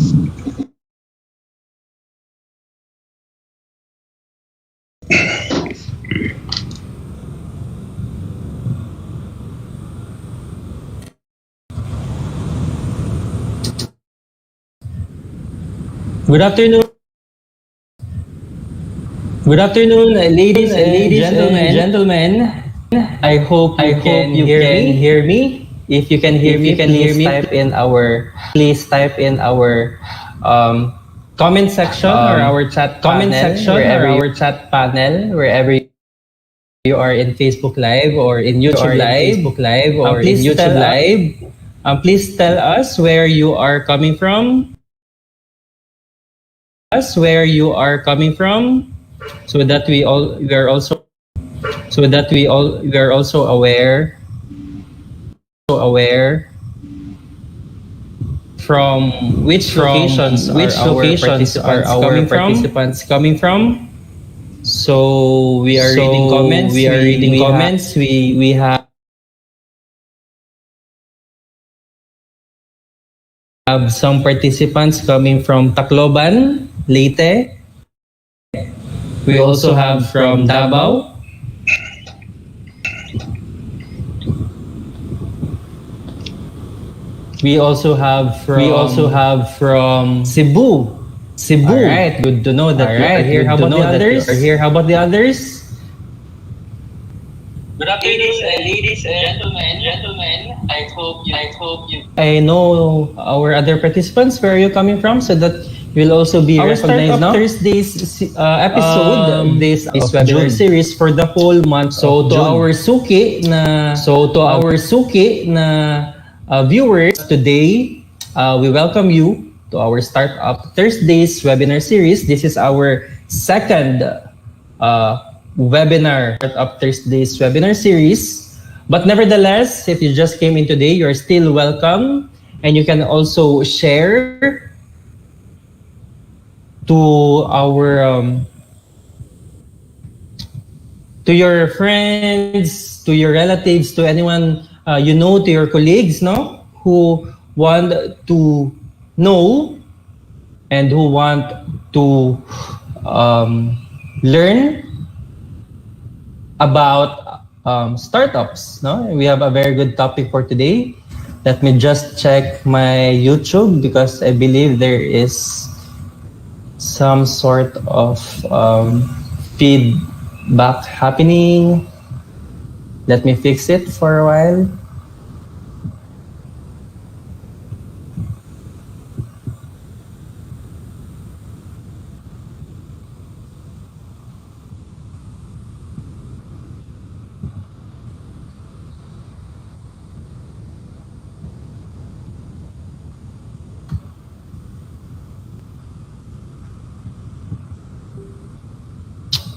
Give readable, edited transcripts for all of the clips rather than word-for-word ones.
Good afternoon. Good afternoon, ladies and gentlemen. I hope you can hear me. If you can hear me, please type in our comment section or our chat panel wherever you are in Facebook Live or in YouTube Live. Please tell us where you are coming from. So that we are also aware from which locations are our participants coming from. So we are reading comments. We have some participants coming from Tacloban, Leyte. We also have from Davao. We also have from Cebu. All right, good to know that you are here. How about the others? Good afternoon, ladies and gentlemen. I hope you. I know our other participants. Where are you coming from? So that will also be recognized now. Thursday's episode, this webinar series for the whole month. So to our suki na viewers today, we welcome you to our Startup Thursdays webinar series. This is our second webinar Startup Thursdays webinar series. But nevertheless, if you just came in today, you're still welcome, and you can also share to our to your friends, to your relatives, to anyone you know, to your colleagues, no, who want to know and who want to learn about startups. No, we have a very good topic for today. Let me just check my YouTube because I believe there is some sort of feedback happening. Let me fix it for a while.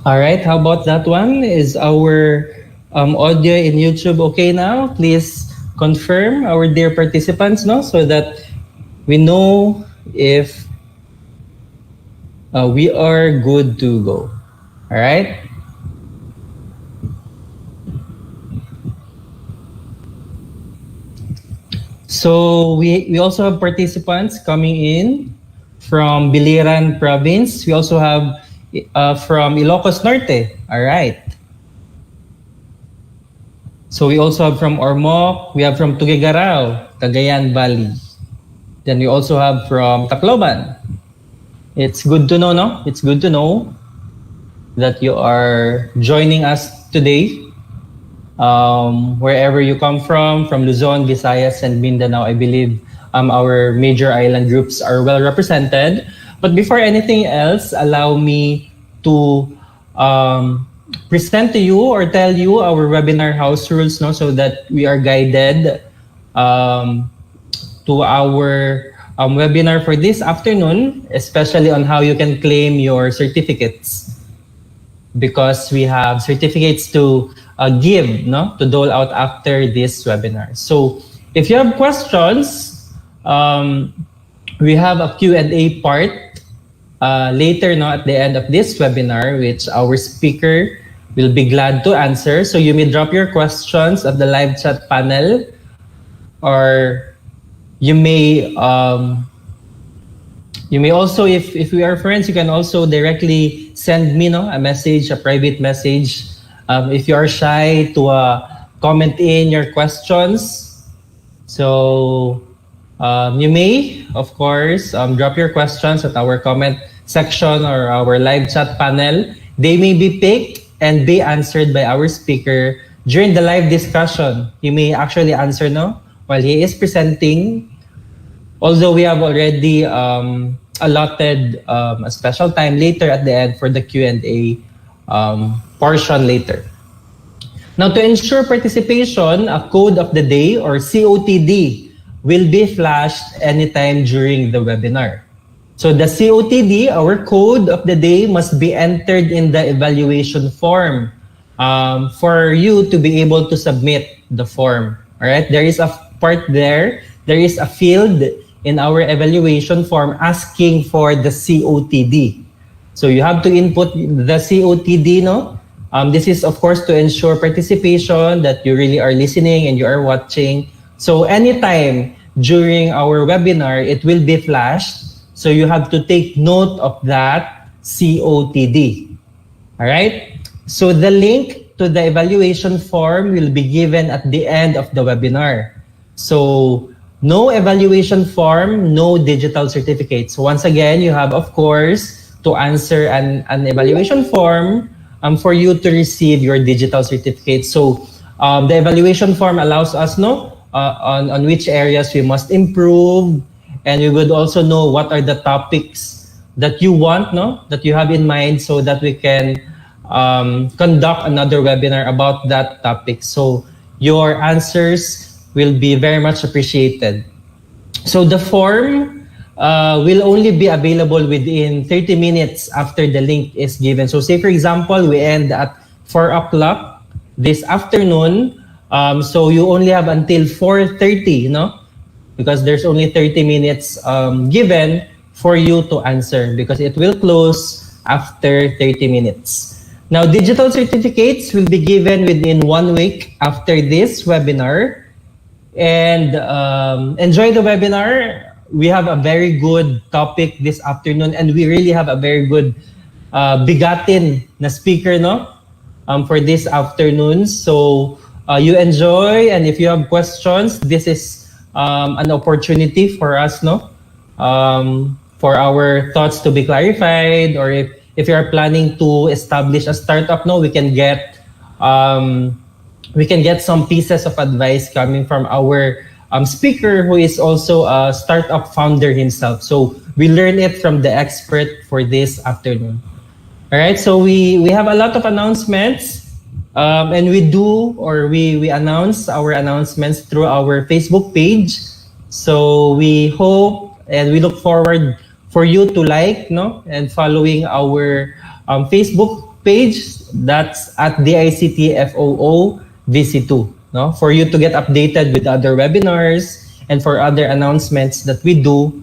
All right, how about that one? Is our audio in YouTube okay now? Please confirm, our dear participants, no, so that we know if we are good to go. All right. So we also have participants coming in from Biliran province. We also have from Ilocos Norte. All right. So we also have from Ormoc. We have from Tuguegarao, Cagayan Valley. Then we also have from Tacloban. It's good to know, no? It's good to know that you are joining us today. Wherever you come from Luzon, Visayas, and Mindanao, I believe our major island groups are well represented. But before anything else, allow me to present to you or tell you our webinar house rules, no, so that we are guided to our webinar for this afternoon, especially on how you can claim your certificates, because we have certificates to give, no, to dole out after this webinar. So if you have questions, we have a Q&A part later, no, at the end of this webinar, which our speaker will be glad to answer. So you may drop your questions at the live chat panel, or you may You may also, if we are friends, you can also directly send me a message, a private message. If you are shy to comment in your questions, so you may, of course, drop your questions at our comment section or our live chat panel. They may be picked and be answered by our speaker during the live discussion. He may actually answer while he is presenting. Although we have already allotted a special time later at the end for the Q&A portion later. Now, to ensure participation, a code of the day or COTD will be flashed anytime during the webinar. So the COTD, our code of the day, must be entered in the evaluation form for you to be able to submit the form. All right, there is a part there. There is a field in our evaluation form asking for the COTD. So you have to input the COTD, this is, of course, to ensure participation, that you really are listening and you are watching. So anytime during our webinar, it will be flashed. So you have to take note of that COTD. All right? So the link to the evaluation form will be given at the end of the webinar. So no evaluation form, no digital certificate. So once again, you have, of course, to answer an evaluation form for you to receive your digital certificate. So the evaluation form allows us on which areas we must improve, and we would also know what are the topics that you want, that you have in mind, so that we can conduct another webinar about that topic. So your answers will be very much appreciated. So the form will only be available within 30 minutes after the link is given. So say, for example, we end at 4 o'clock this afternoon. So you only have until 4:30, because there's only 30 minutes given for you to answer, because it will close after 30 minutes. Now, digital certificates will be given within 1 week after this webinar. And enjoy the webinar. We have a very good topic this afternoon, and we really have a very good bigatin na speaker for this afternoon. So you enjoy, and if you have questions, this is an opportunity for us for our thoughts to be clarified, or if you are planning to establish a startup, we can get some pieces of advice coming from our speaker, who is also a startup founder himself. So we learn it from the expert for this afternoon. All right, so we have a lot of announcements, and we announce our announcements through our Facebook page. So we hope and we look forward for you to like and following our Facebook page. That's at DICT FOO VC2, for you to get updated with other webinars and for other announcements that we do.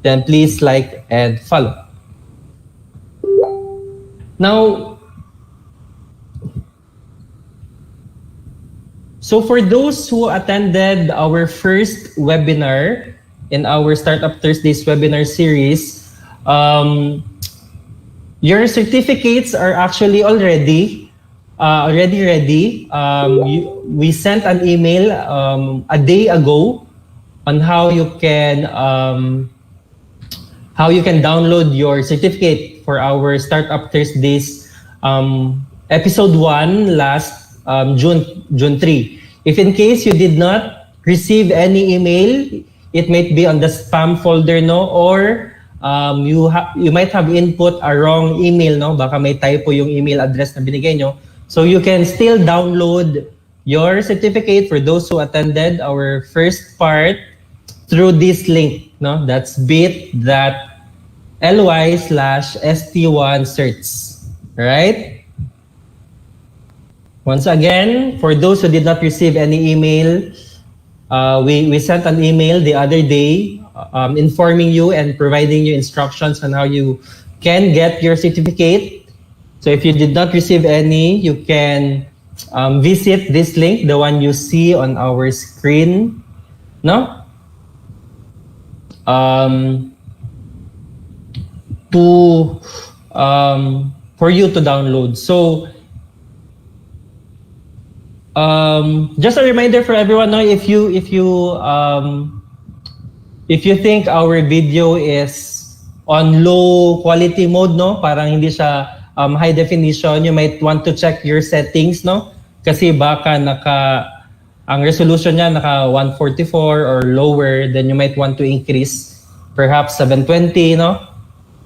Then please like and follow. Now, so for those who attended our first webinar in our Startup Thursdays webinar series, your certificates are actually already ready. We sent an email a day ago on how you can download your certificate for our Startup Thursdays episode 1 last June 3. If in case you did not receive any email, it might be on the spam folder, or you might have input a wrong email, baka may typo yung email address na binigay nyo. So you can still download your certificate for those who attended our first part through this link, that's bit.ly/st1certs, right? Once again, for those who did not receive any email, we sent an email the other day informing you and providing you instructions on how you can get your certificate. So if you did not receive any, you can visit this link, the one you see on our screen. to for you to download. So just a reminder for everyone, no, if you think our video is on low quality mode, no, parang hindi siya high definition, you might want to check your settings, no, kasi baka ang resolution niya naka 144 or lower, then you might want to increase perhaps 720, no.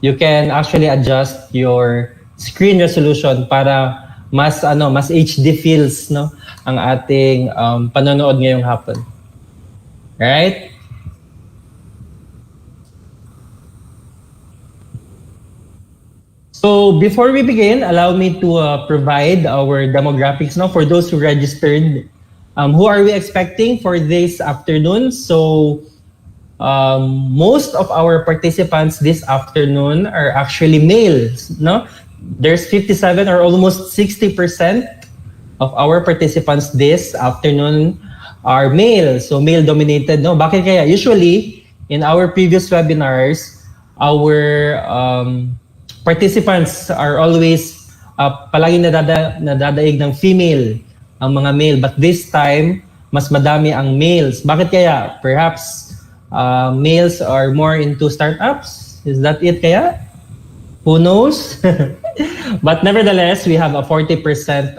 You can actually adjust your screen resolution para mas HD feels, no, ang ating panonood ngayong hapon. Right? So before we begin, allow me to provide our demographics now for those who registered. Who are we expecting for this afternoon? So most of our participants this afternoon are actually males, no? There's 57 or almost 60% of our participants this afternoon are male. So male dominated, no? Bakit kaya? Usually in our previous webinars, our participants are always palaging nadadaig ng female ang mga male, but this time mas madami ang males. Bakit kaya? Perhaps males are more into startups. Is that it kaya? Who knows? But nevertheless, we have a 40%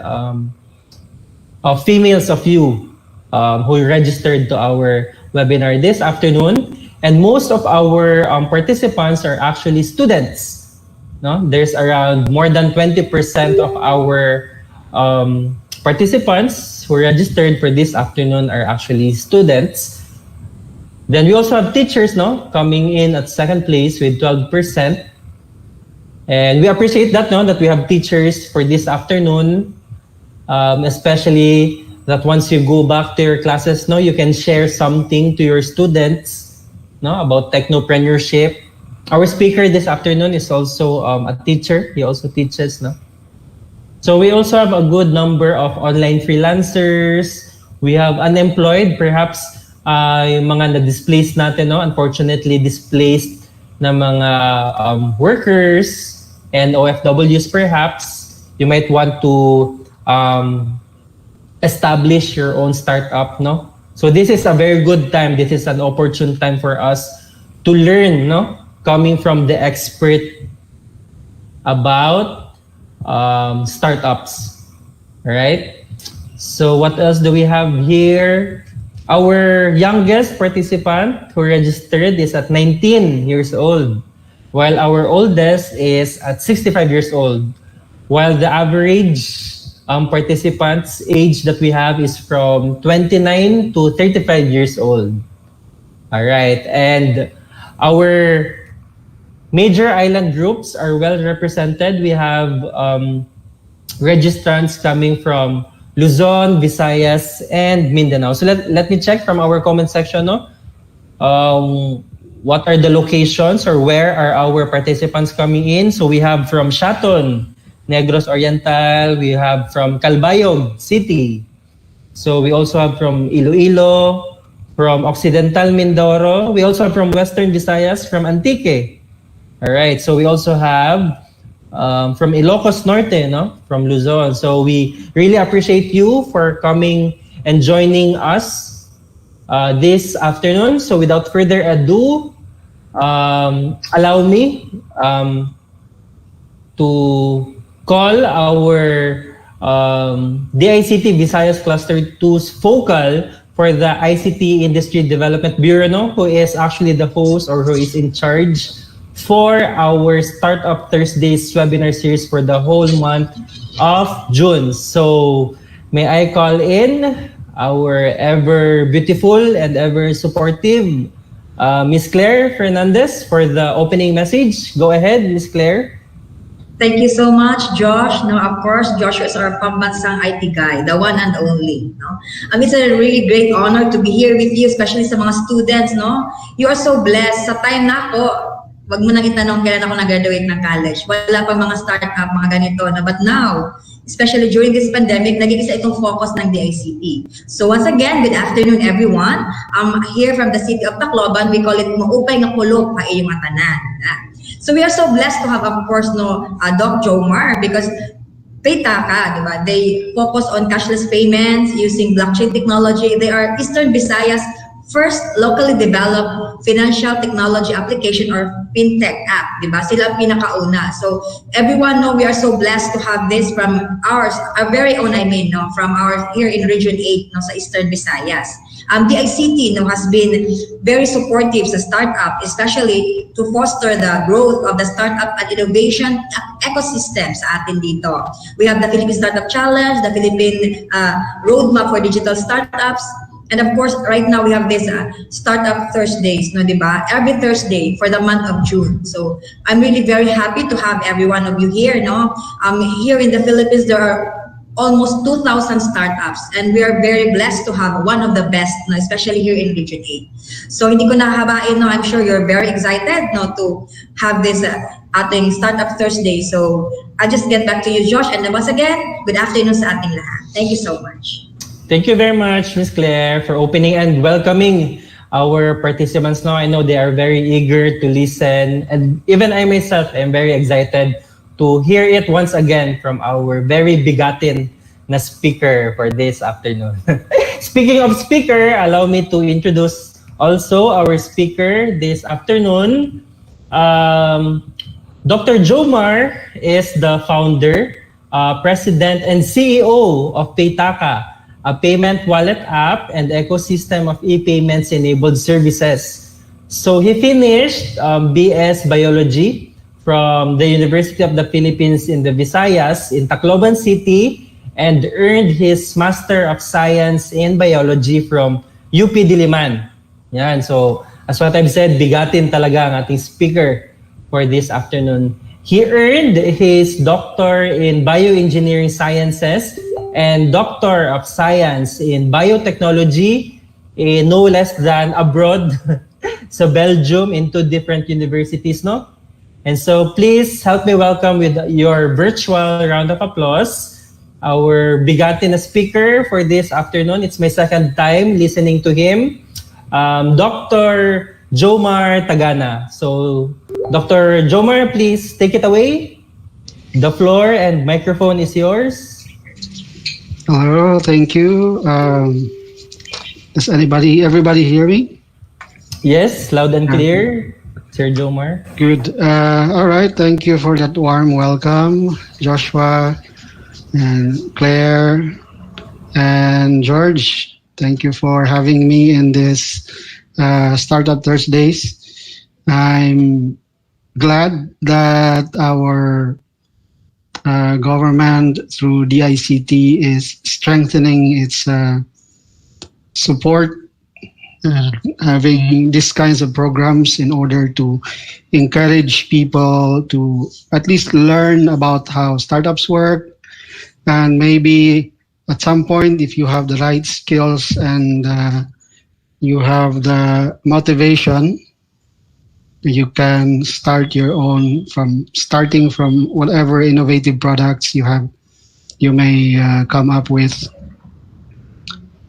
of females of you who registered to our webinar this afternoon, and most of our participants are actually students. No, there's around more than 20% of our participants who registered for this afternoon are actually students. Then we also have teachers, no, coming in at second place with 12%. And we appreciate that, no, that we have teachers for this afternoon, especially that once you go back to your classes, no, you can share something to your students, no, about technopreneurship. Our speaker this afternoon is also a teacher. He also teaches, no? So we also have a good number of online freelancers. We have unemployed, perhaps yung mga na-displaced natin, no? Unfortunately displaced na mga workers and OFWs perhaps. You might want to establish your own startup, no? So this is a very good time. This is an opportune time for us to learn, no? Coming from the expert about startups, right? So what else do we have here? Our youngest participant who registered is at 19 years old, while our oldest is at 65 years old, while the average participants age that we have is from 29 to 35 years old. All right, and our major island groups are well represented. We have registrants coming from Luzon, Visayas, and Mindanao. So let me check from our comment section, no? What are the locations or where are our participants coming in? So we have from Shaton, Negros Oriental. We have from Calbayog City. So we also have from Iloilo, from Occidental Mindoro. We also have from Western Visayas, from Antique. All right, so we also have from Ilocos Norte, no? From Luzon. So we really appreciate you for coming and joining us this afternoon. So without further ado, allow me to call our DICT Visayas Cluster 2's focal for the ICT Industry Development Bureau, no? Who is actually the host or who is in charge for our Startup Thursdays webinar series for the whole month of June. So may I call in our ever beautiful and ever supportive Miss Claire Fernandez for the opening message. Go ahead, Miss Claire. Thank you so much, Josh. No, of course, Joshua is our pambansang IT guy, the one and only. No, it's a really great honor to be here with you, especially sa mga students. No, you are so blessed. Sa time na ako, wag mo nang itanong kailan ako nag-graduate ng college. Wala pa mga startup, mga ganito. No? But now, especially during this pandemic, naging isa itong focus ng DICT. So once again, good afternoon everyone. I'm here from the city of Tacloban. We call it Maupay nga Pulok pa iyong matanan. So we are so blessed to have, of course, Doc Jomar, because Paytaka, diba? They focus on cashless payments using blockchain technology. They are Eastern Visayas' first locally developed financial technology application or fintech app, diba? Sila ang pinakauna. So everyone know we are so blessed to have this from our very own, from our here in Region 8, sa Eastern Visayas. DICT has been very supportive sa startup, especially to foster the growth of the startup and innovation ecosystem sa atin dito. We have the Philippine Startup Challenge, the Philippine Roadmap for Digital Startups, and of course, right now we have this Startup Thursdays, diba? Every Thursday for the month of June. So I'm really very happy to have every one of you here, Here in the Philippines, there are almost 2,000 startups, and we are very blessed to have one of the best, especially here in Region 8. So hindi ko nahabain, I'm sure you're very excited to have this ating Startup Thursday. So I'll just get back to you, Josh, and then once again, good afternoon sa ating lahat. Thank you so much. Thank you very much, Ms. Claire, for opening and welcoming our participants. Now, I know they are very eager to listen, and even I myself am very excited to hear it once again from our very bigatin na speaker for this afternoon. Speaking of speaker, allow me to introduce also our speaker this afternoon. Dr. Jomar is the founder, president, and CEO of Paytaka, a payment wallet app and ecosystem of e-payments enabled services. So he finished BS Biology from the University of the Philippines in the Visayas in Tacloban City and earned his Master of Science in Biology from UP Diliman. Yan, so as what I've said, bigatin talaga ang ating speaker for this afternoon. He earned his Doctor in Bioengineering Sciences and Doctor of Science in Biotechnology, no less than abroad sa Belgium in 2 different universities, And so please help me welcome with your virtual round of applause our bigatin na speaker for this afternoon. It's my second time listening to him, Dr. Jomar Tagana. So Dr. Jomar, please take it away. The floor and microphone is yours. Hello, thank you. Does everybody hear me? Yes, loud and clear. Sir Jomar. Good. All right. Thank you for that warm welcome, Joshua and Claire and George. Thank you for having me in this Startup Thursdays. I'm glad that our government through DICT is strengthening its support, having these kinds of programs in order to encourage people to at least learn about how startups work, and maybe at some point, if you have the right skills and you have the motivation, you can start your own starting from whatever innovative products you may come up with.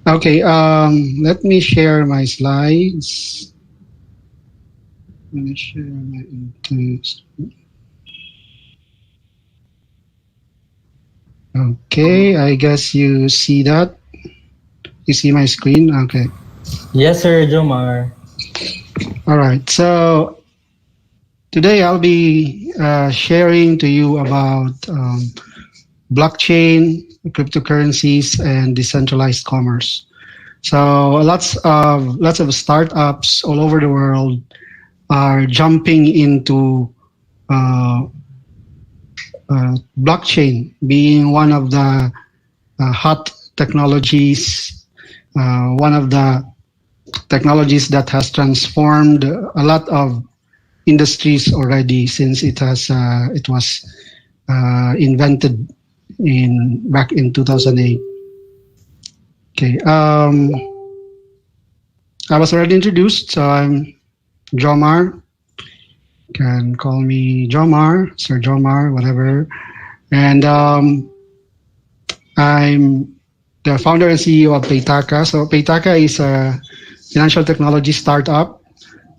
Okay, let me share my slides. Let me share my Okay, I guess you see that. You see my screen? Okay. Yes, Sir Jomar. All right, so today I'll be sharing to you about blockchain, cryptocurrencies, and decentralized commerce. So lots of startups all over the world are jumping into blockchain, being one of the hot technologies, one of the technologies that has transformed a lot of industries already since it was invented back in 2008. Okay, I was already introduced, so I'm Jomar. You can call me Jomar, Sir Jomar, whatever. And I'm the founder and CEO of Paytaka. So Paytaka is a financial technology startup.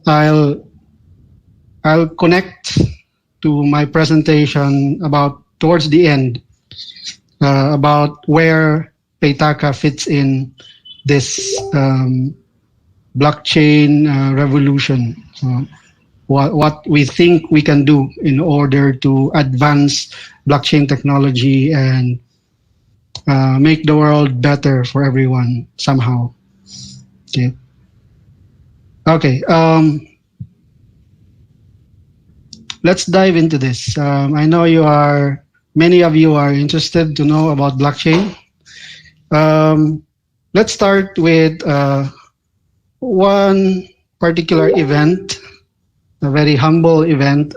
I'll connect to my presentation about towards the end about where Paytaka fits in this blockchain revolution. What we think we can do in order to advance blockchain technology and make the world better for everyone somehow. Okay. Okay. Let's dive into this. I know many of you are interested to know about blockchain. Let's start with one particular event, a very humble event.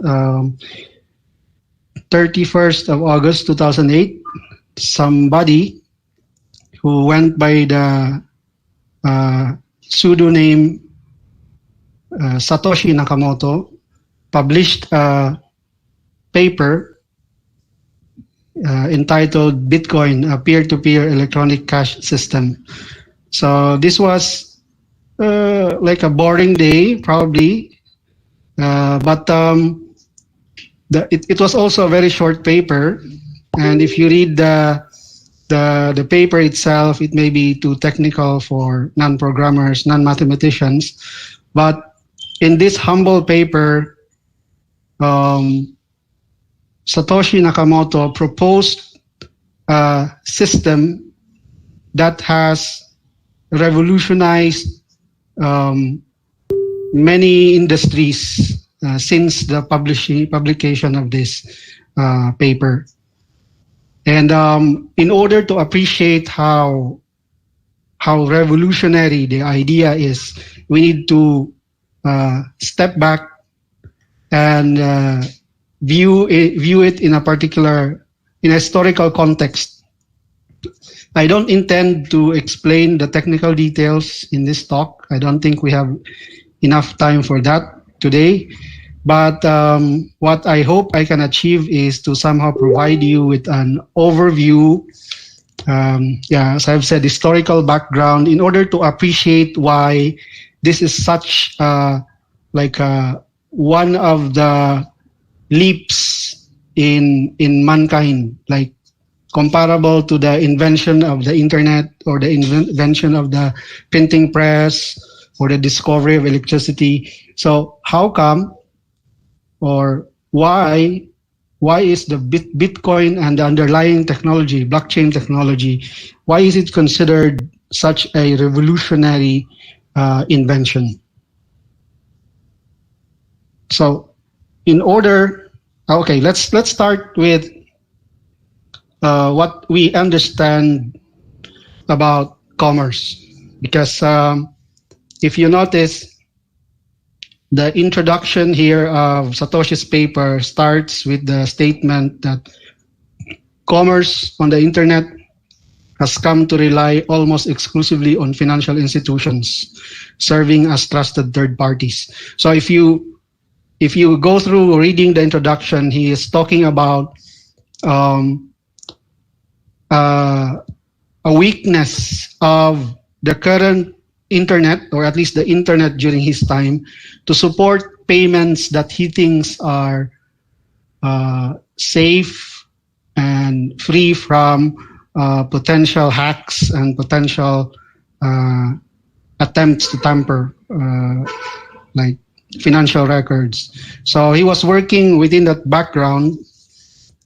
31st of August 2008, somebody who went by the pseudonym Satoshi Nakamoto published a paper entitled Bitcoin, a peer-to-peer electronic cash system. So this was like a boring day, probably, but it was also a very short paper. And if you read the paper itself, it may be too technical for non-programmers, non-mathematicians. But in this humble paper, Satoshi Nakamoto proposed a system that has revolutionized many industries since the publication of this paper. And in order to appreciate how revolutionary the idea is, we need to step back and view it in a historical context. I don't intend to explain the technical details in this talk. I don't think we have enough time for that today. But what I hope I can achieve is to somehow provide you with an overview, as I've said, historical background, in order to appreciate why this is such one of the leaps in mankind, like comparable to the invention of the internet or the invention of the printing press or the discovery of electricity. So how come, or why is the Bitcoin and the underlying technology, blockchain technology, why is it considered such a revolutionary invention? So let's start with what we understand about commerce, because if you notice, the introduction here of Satoshi's paper starts with the statement that commerce on the internet has come to rely almost exclusively on financial institutions serving as trusted third parties. So if you go through reading the introduction, he is talking about a weakness of the current internet, or at least the internet during his time, to support payments that he thinks are safe and free from potential hacks and potential attempts to tamper like financial records. So he was working within that background,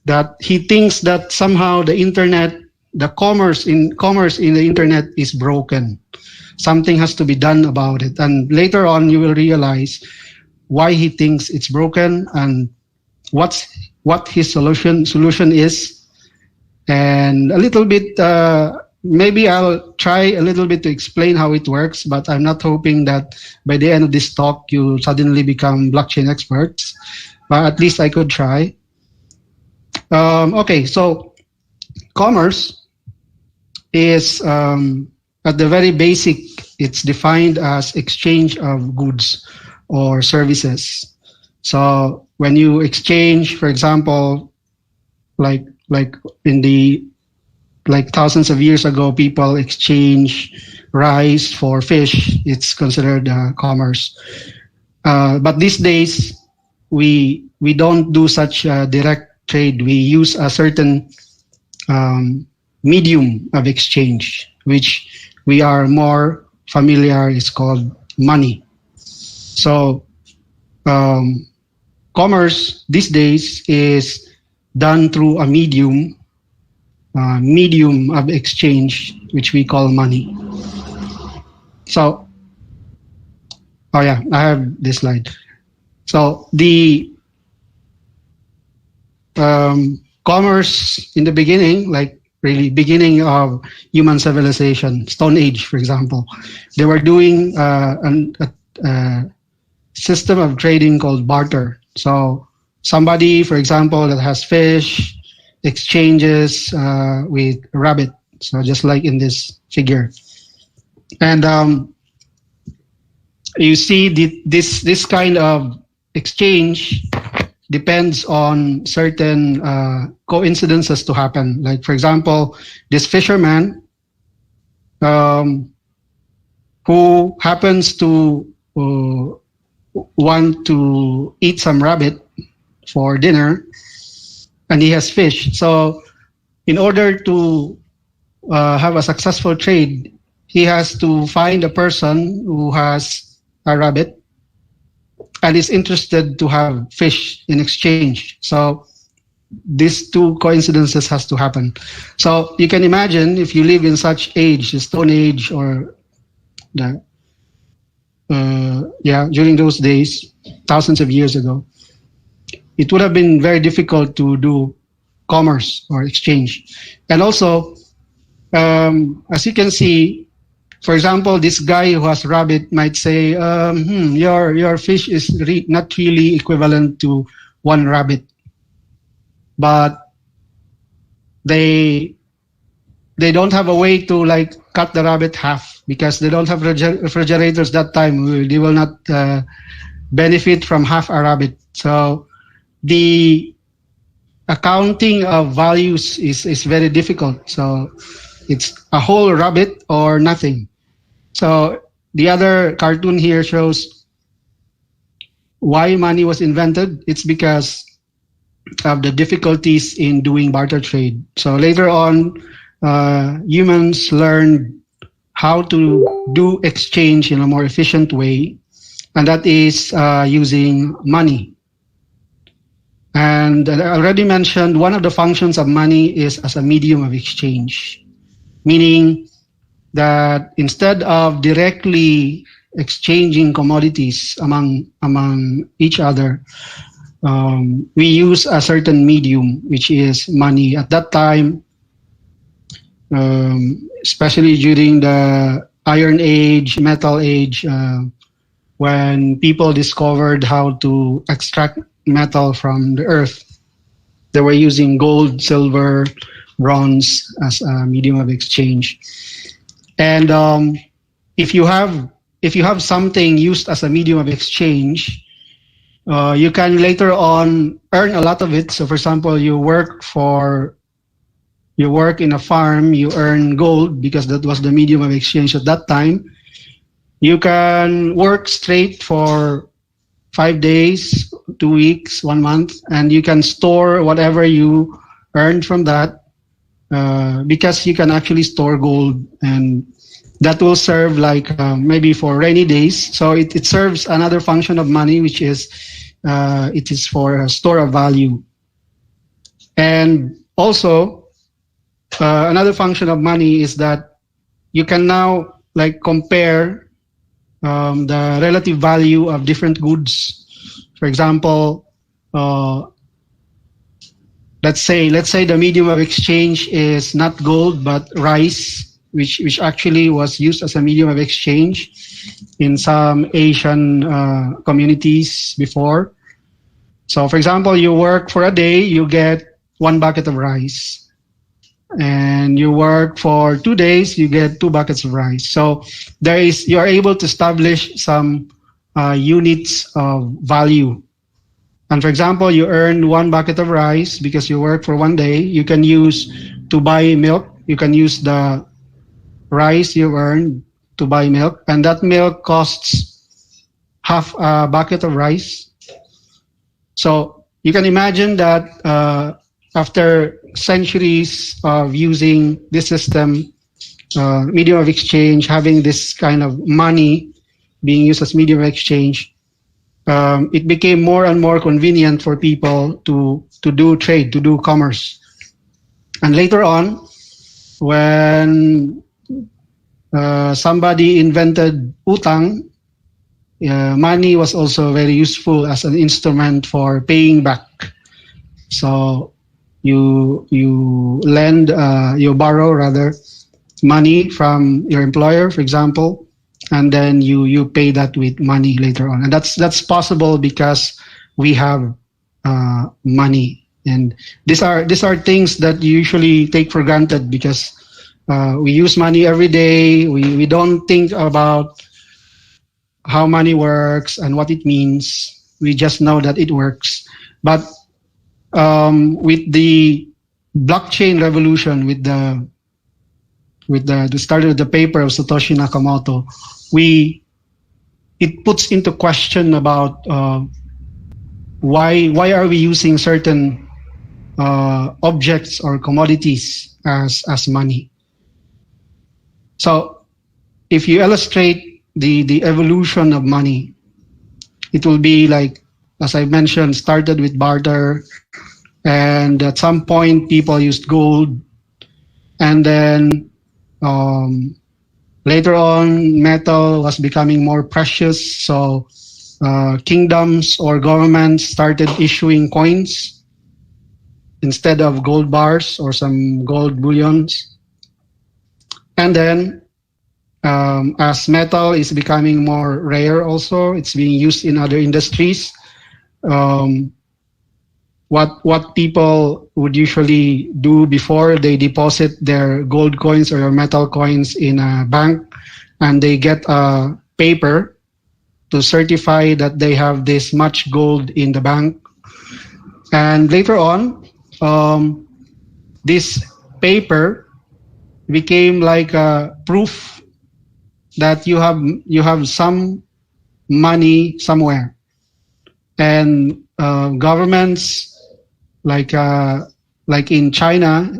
that he thinks that somehow the internet, the commerce in the internet is broken. Something has to be done about it. And later on, you will realize why he thinks it's broken and what his solution is. And a little bit, maybe I'll try a little bit to explain how it works, but I'm not hoping that by the end of this talk, you suddenly become blockchain experts, but at least I could try. Okay, so commerce is, at the very basic, it's defined as exchange of goods or services. So when you exchange, for example, like thousands of years ago, people exchange rice for fish. It's considered commerce. But these days, we we don't do such direct trade. We use a certain medium of exchange, which we are more familiar. It's called money. So commerce these days is done through a medium of exchange, which we call money. So, oh yeah, I have this slide. So the commerce in the beginning, like really beginning of human civilization, Stone Age, for example, they were doing a system of trading called barter. So somebody, for example, that has fish exchanges with a rabbit. So just like in this figure. And you see this kind of exchange depends on certain coincidences to happen. Like, for example, this fisherman who happens to want to eat some rabbit for dinner, and he has fish. So in order to have a successful trade, he has to find a person who has a rabbit and is interested to have fish in exchange. So these two coincidences has to happen. So you can imagine if you live in such age, the Stone Age, or the during those days, thousands of years ago, it would have been very difficult to do commerce or exchange. And also, as you can see, for example, this guy who has rabbit might say, your fish is not really equivalent to one rabbit. But they don't have a way to like cut the rabbit half because they don't have refrigerators that time. They will not benefit from half a rabbit. So the accounting of values is very difficult. So it's a whole rabbit or nothing. So the other cartoon here shows why money was invented. It's because of the difficulties in doing barter trade. So later on, humans learned how to do exchange in a more efficient way, and that is using money. And I already mentioned one of the functions of money is as a medium of exchange, meaning that instead of directly exchanging commodities among each other, we use a certain medium, which is money. At that time, especially during the Iron Age, Metal Age, when people discovered how to extract metal from the earth, they were using gold, silver, bronze as a medium of exchange. And if you have something used as a medium of exchange, you can later on earn a lot of it. So, for example, you work in a farm, you earn gold because that was the medium of exchange at that time. You can work straight for 5 days, 2 weeks, 1 month, and you can store whatever you earned from that because you can actually store gold, and that will serve like maybe for rainy days. So it serves another function of money, which is it is for a store of value. And also another function of money is that you can now like compare the relative value of different goods. For example, let's say the medium of exchange is not gold but rice, which actually was used as a medium of exchange in some Asian communities before. So, for example, you work for a day, you get 1 bucket of rice. And you work for 2 days, you get 2 buckets of rice. So you are able to establish some units of value. And for example, you earn 1 bucket of rice because you work for 1 day. You can use to buy milk. You can use the rice you earn to buy milk, and that milk costs half a bucket of rice. So you can imagine that after centuries of using this system, medium of exchange, having this kind of money being used as medium of exchange, it became more and more convenient for people to do trade, to do commerce. And later on, when somebody invented utang, money was also very useful as an instrument for paying back. So you borrow rather money from your employer, for example, and then you pay that with money later on. And that's possible because we have money. And these are things that you usually take for granted because we use money every day. We don't think about how money works and what it means. We just know that it works. But with the blockchain revolution, with the start of the paper of Satoshi Nakamoto, it puts into question about why are we using certain objects or commodities as money. So if you illustrate the evolution of money, it will be like, as I mentioned, started with barter, and at some point people used gold, and then later on metal was becoming more precious, so kingdoms or governments started issuing coins instead of gold bars or some gold bullions. And then as metal is becoming more rare also, it's being used in other industries. What people would usually do before, they deposit their gold coins or metal coins in a bank, and they get a paper to certify that they have this much gold in the bank. And later on, this paper became like a proof that you have some money somewhere. And governments, like in China,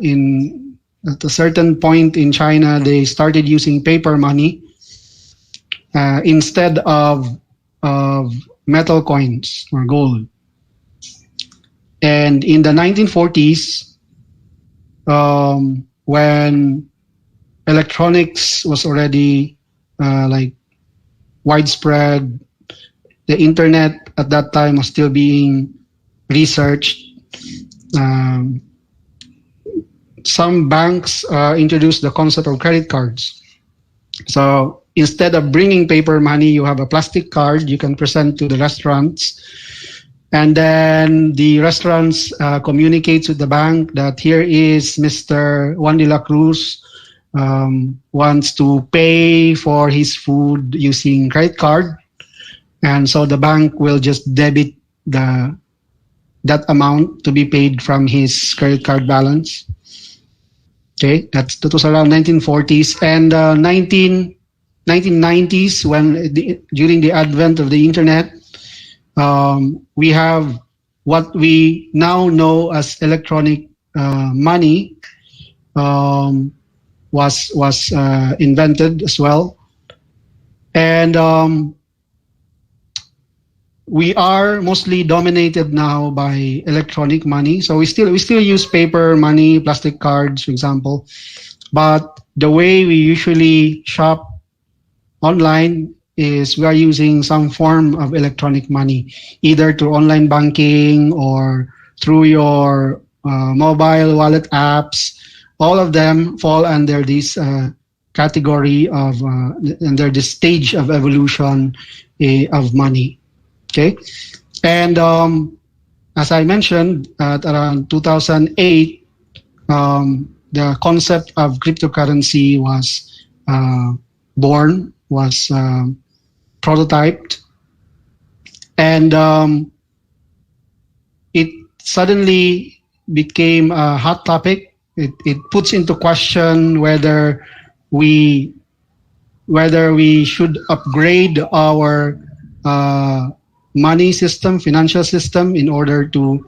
at a certain point in China, they started using paper money instead of metal coins or gold. And in the 1940s, when electronics was already like widespread, the internet at that time was still being researched. Some banks introduced the concept of credit cards. So instead of bringing paper money, you have a plastic card you can present to the restaurants. And then the restaurants communicates with the bank that here is Mr. Juan de la Cruz wants to pay for his food using credit card. And so the bank will just debit that amount to be paid from his credit card balance. Okay, that was around 1940s. And 1990s, during the advent of the internet, we have what we now know as electronic money was invented as well. And we are mostly dominated now by electronic money. So we still use paper money, plastic cards, for example. But the way we usually shop online is we are using some form of electronic money, either through online banking or through your mobile wallet apps. All of them fall under this category of under this stage of evolution of money. Okay, and as I mentioned, at around 2008, the concept of cryptocurrency was born, was prototyped, and it suddenly became a hot topic. It puts into question whether we should upgrade our money system, financial system, in order to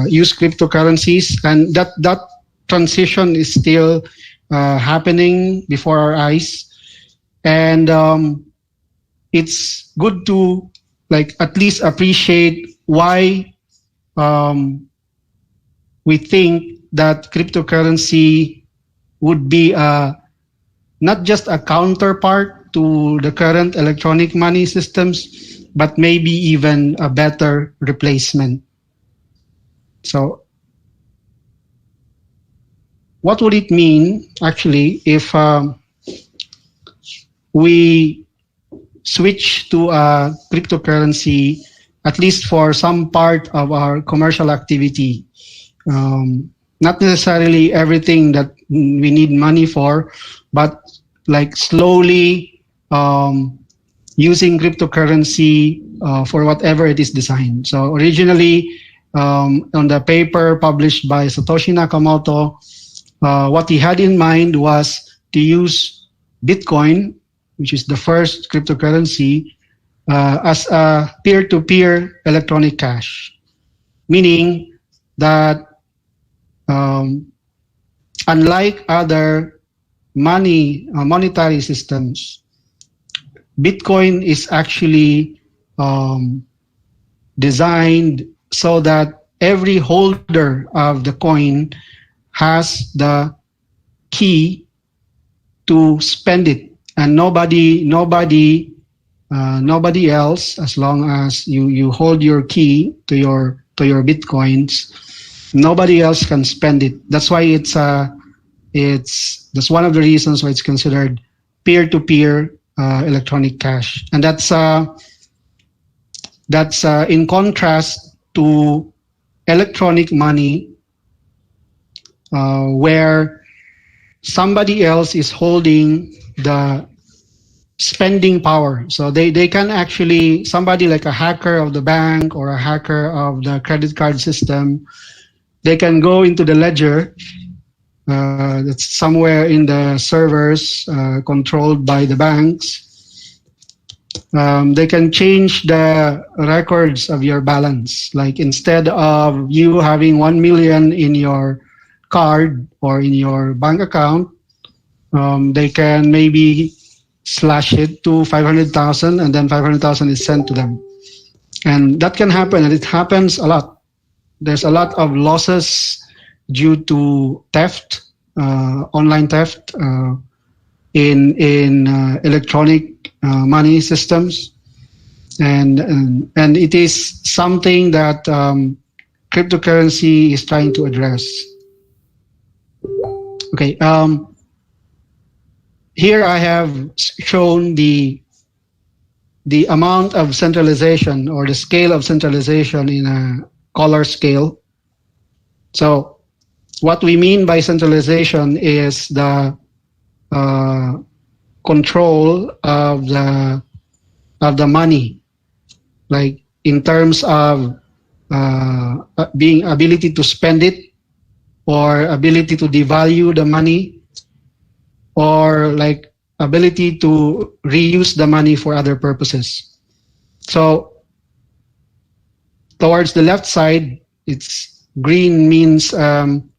use cryptocurrencies, and that transition is still happening before our eyes. And it's good to like at least appreciate why we think that cryptocurrency would be not just a counterpart to the current electronic money systems, but maybe even a better replacement. So what would it mean actually if we switch to a cryptocurrency, at least for some part of our commercial activity? Not necessarily everything that we need money for, but like slowly using cryptocurrency for whatever it is designed. So originally, on the paper published by Satoshi Nakamoto, what he had in mind was to use Bitcoin, which is the first cryptocurrency, as a peer-to-peer electronic cash, meaning that unlike other monetary systems, Bitcoin is actually designed so that every holder of the coin has the key to spend it, and nobody else, as long as you hold your key to your Bitcoins, nobody else can spend it. That's why that's one of the reasons why it's considered peer-to-peer electronic cash, and that's in contrast to electronic money, where somebody else is holding the spending power. So they can actually, somebody like a hacker of the bank or a hacker of the credit card system, they can go into the ledger that's somewhere in the servers controlled by the banks. They can change the records of your balance. Like instead of you having 1 million in your card or in your bank account, they can maybe slash it to 500,000, and then 500,000 is sent to them. And that can happen, and it happens a lot. There's a lot of losses due to theft, online theft in electronic money systems, and it is something that cryptocurrency is trying to address. Okay, here I have shown the amount of centralization, or the scale of centralization, in a color scale. So what we mean by centralization is the control of the money, like in terms of being ability to spend it, or ability to devalue the money, or like ability to reuse the money for other purposes. So towards the left side, it's green, means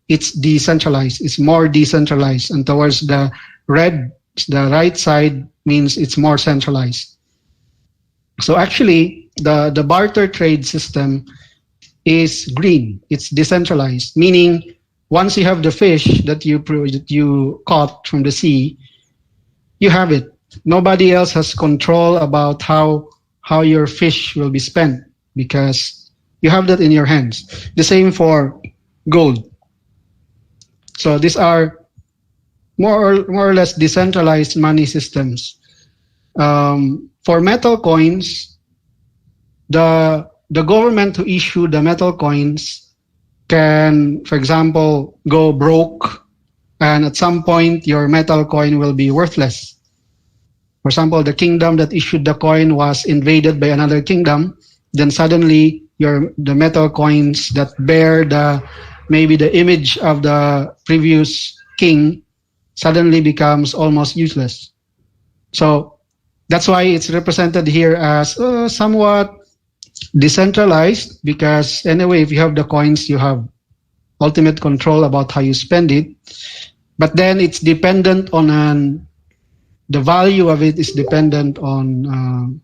it's decentralized, it's more decentralized, and towards the red, the right side, means it's more centralized. So actually, the barter trade system is green, it's decentralized, meaning once you have the fish that you caught from the sea, you have it. Nobody else has control about how your fish will be spent, because you have that in your hands. The same for gold. So these are more or less decentralized money systems. For metal coins, the government who issue the metal coins can, for example, go broke, and at some point your metal coin will be worthless. For example, the kingdom that issued the coin was invaded by another kingdom, then suddenly the metal coins that bear maybe the image of the previous king suddenly becomes almost useless. So that's why it's represented here as somewhat Decentralized because anyway, if you have the coins, you have ultimate control about how you spend it. But then it's dependent on the value of it is dependent on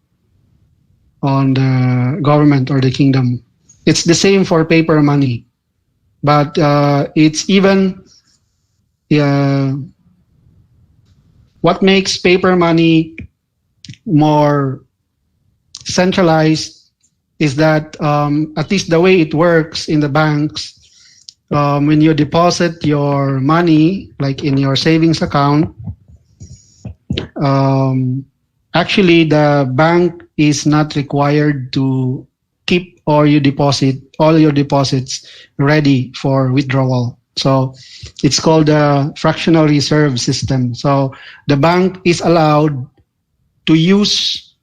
the government or the kingdom. It's the same for paper money, but it's even what makes paper money more centralized is that at least the way it works in the banks, when you deposit your money, like in your savings account, actually the bank is not required to keep all your deposits ready for withdrawal. So it's called the fractional reserve system. So the bank is allowed to use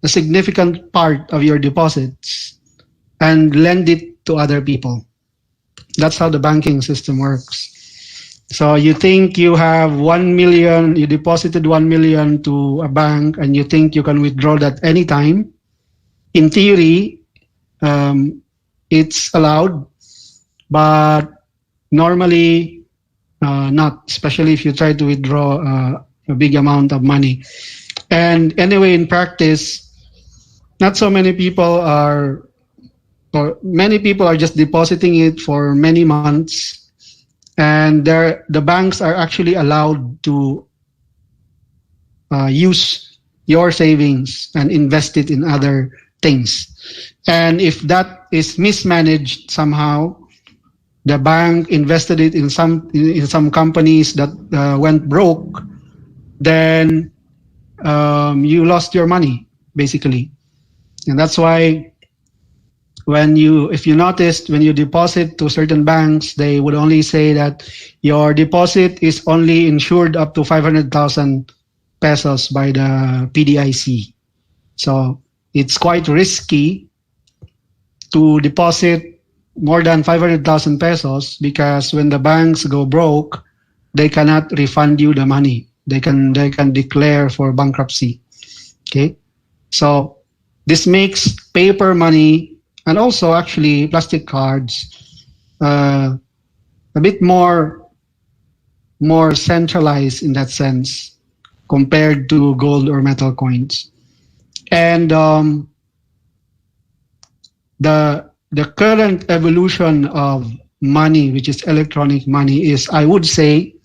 a significant part of your deposits and lend it to other people. That's how the banking system works. So you think you have 1 million, you deposited 1 million to a bank and you think you can withdraw that anytime. In theory, it's allowed, but normally not, especially if you try to withdraw a big amount of money. And anyway, in practice, not so many people are, or many people are just depositing it for many months, and the banks are actually allowed to use your savings and invest it in other things. And if that is mismanaged somehow, the bank invested it in some companies that went broke, then you lost your money basically. And that's why if you noticed, when you deposit to certain banks, they would only say that your deposit is only insured up to 500,000 pesos by the PDIC. So it's quite risky to deposit more than 500,000 pesos because when the banks go broke, they cannot refund you the money. They can declare for bankruptcy. Okay, so this makes paper money and also actually plastic cards a bit more centralized in that sense compared to gold or metal coins. And the current evolution of money, which is electronic money, is, I would say,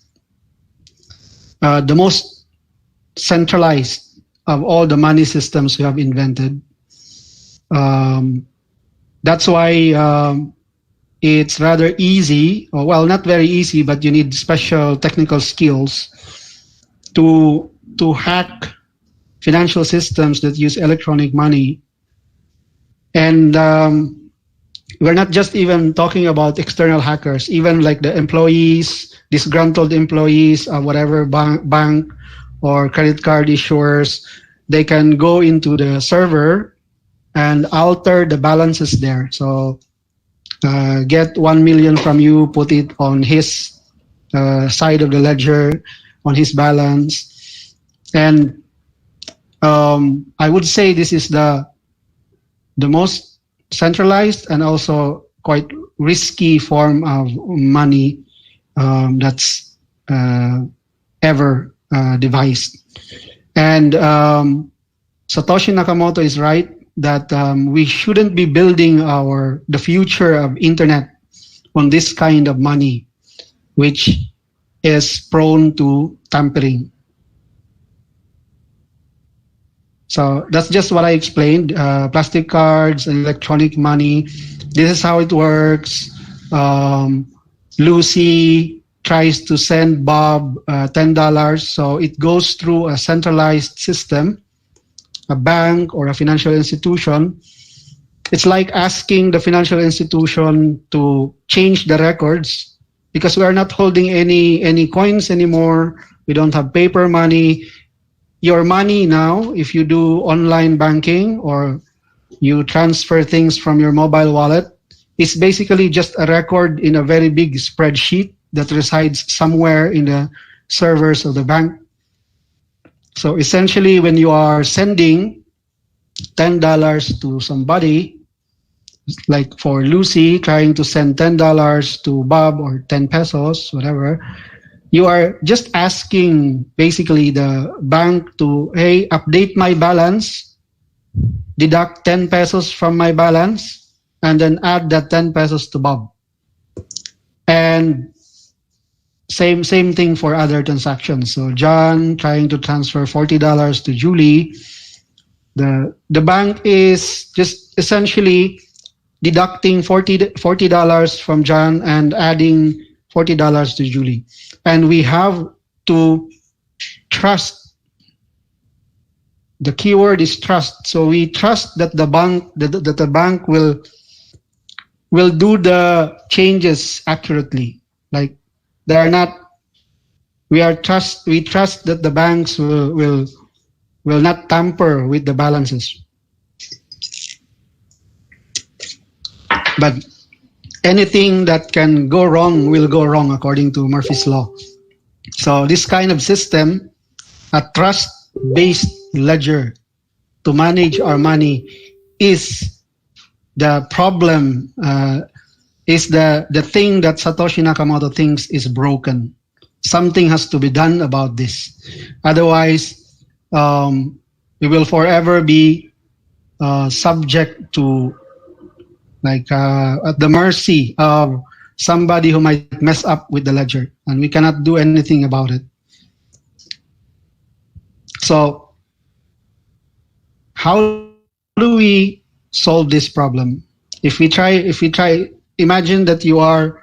the most centralized of all the money systems we have invented. That's why it's rather easy, or well, not very easy, but you need special technical skills to hack financial systems that use electronic money. And we're not just even talking about external hackers, even like the employees, disgruntled employees of whatever bank or credit card issuers, they can go into the server and alter the balances there. So get 1 million from you, put it on his side of the ledger, on his balance. And I would say this is the most centralized and also quite risky form of money that's ever devised. And Satoshi Nakamoto is right that we shouldn't be building the future of internet on this kind of money, which is prone to tampering. So that's just what I explained. Plastic cards and electronic money. This is how it works. Lucy tries to send Bob $10. So it goes through a centralized system, a bank or a financial institution. It's like asking the financial institution to change the records because we are not holding any coins anymore. We don't have paper money. Your money now, if you do online banking or you transfer things from your mobile wallet, is basically just a record in a very big spreadsheet that resides somewhere in the servers of the bank. So essentially, when you are sending $10 to somebody, like for Lucy trying to send $10 to Bob or 10 pesos, whatever, you are just asking basically the bank to, hey, update my balance, deduct 10 pesos from my balance, and then add that 10 pesos to Bob. And same thing for other transactions. So John trying to transfer $40 to Julie. The bank is just essentially deducting $40 from John and adding $40 to Julie. And we have to trust. The keyword is trust. So we trust that the bank will do the changes accurately. Like they are not. We trust that the banks will not tamper with the balances. But anything that can go wrong will go wrong according to Murphy's Law. So this kind of system, a trust-based ledger to manage our money, is the problem, is the thing that Satoshi Nakamoto thinks is broken. Something has to be done about this. Otherwise, we will forever be subject to at the mercy of somebody who might mess up with the ledger, and we cannot do anything about it. So how do we solve this problem? If we try, imagine that you are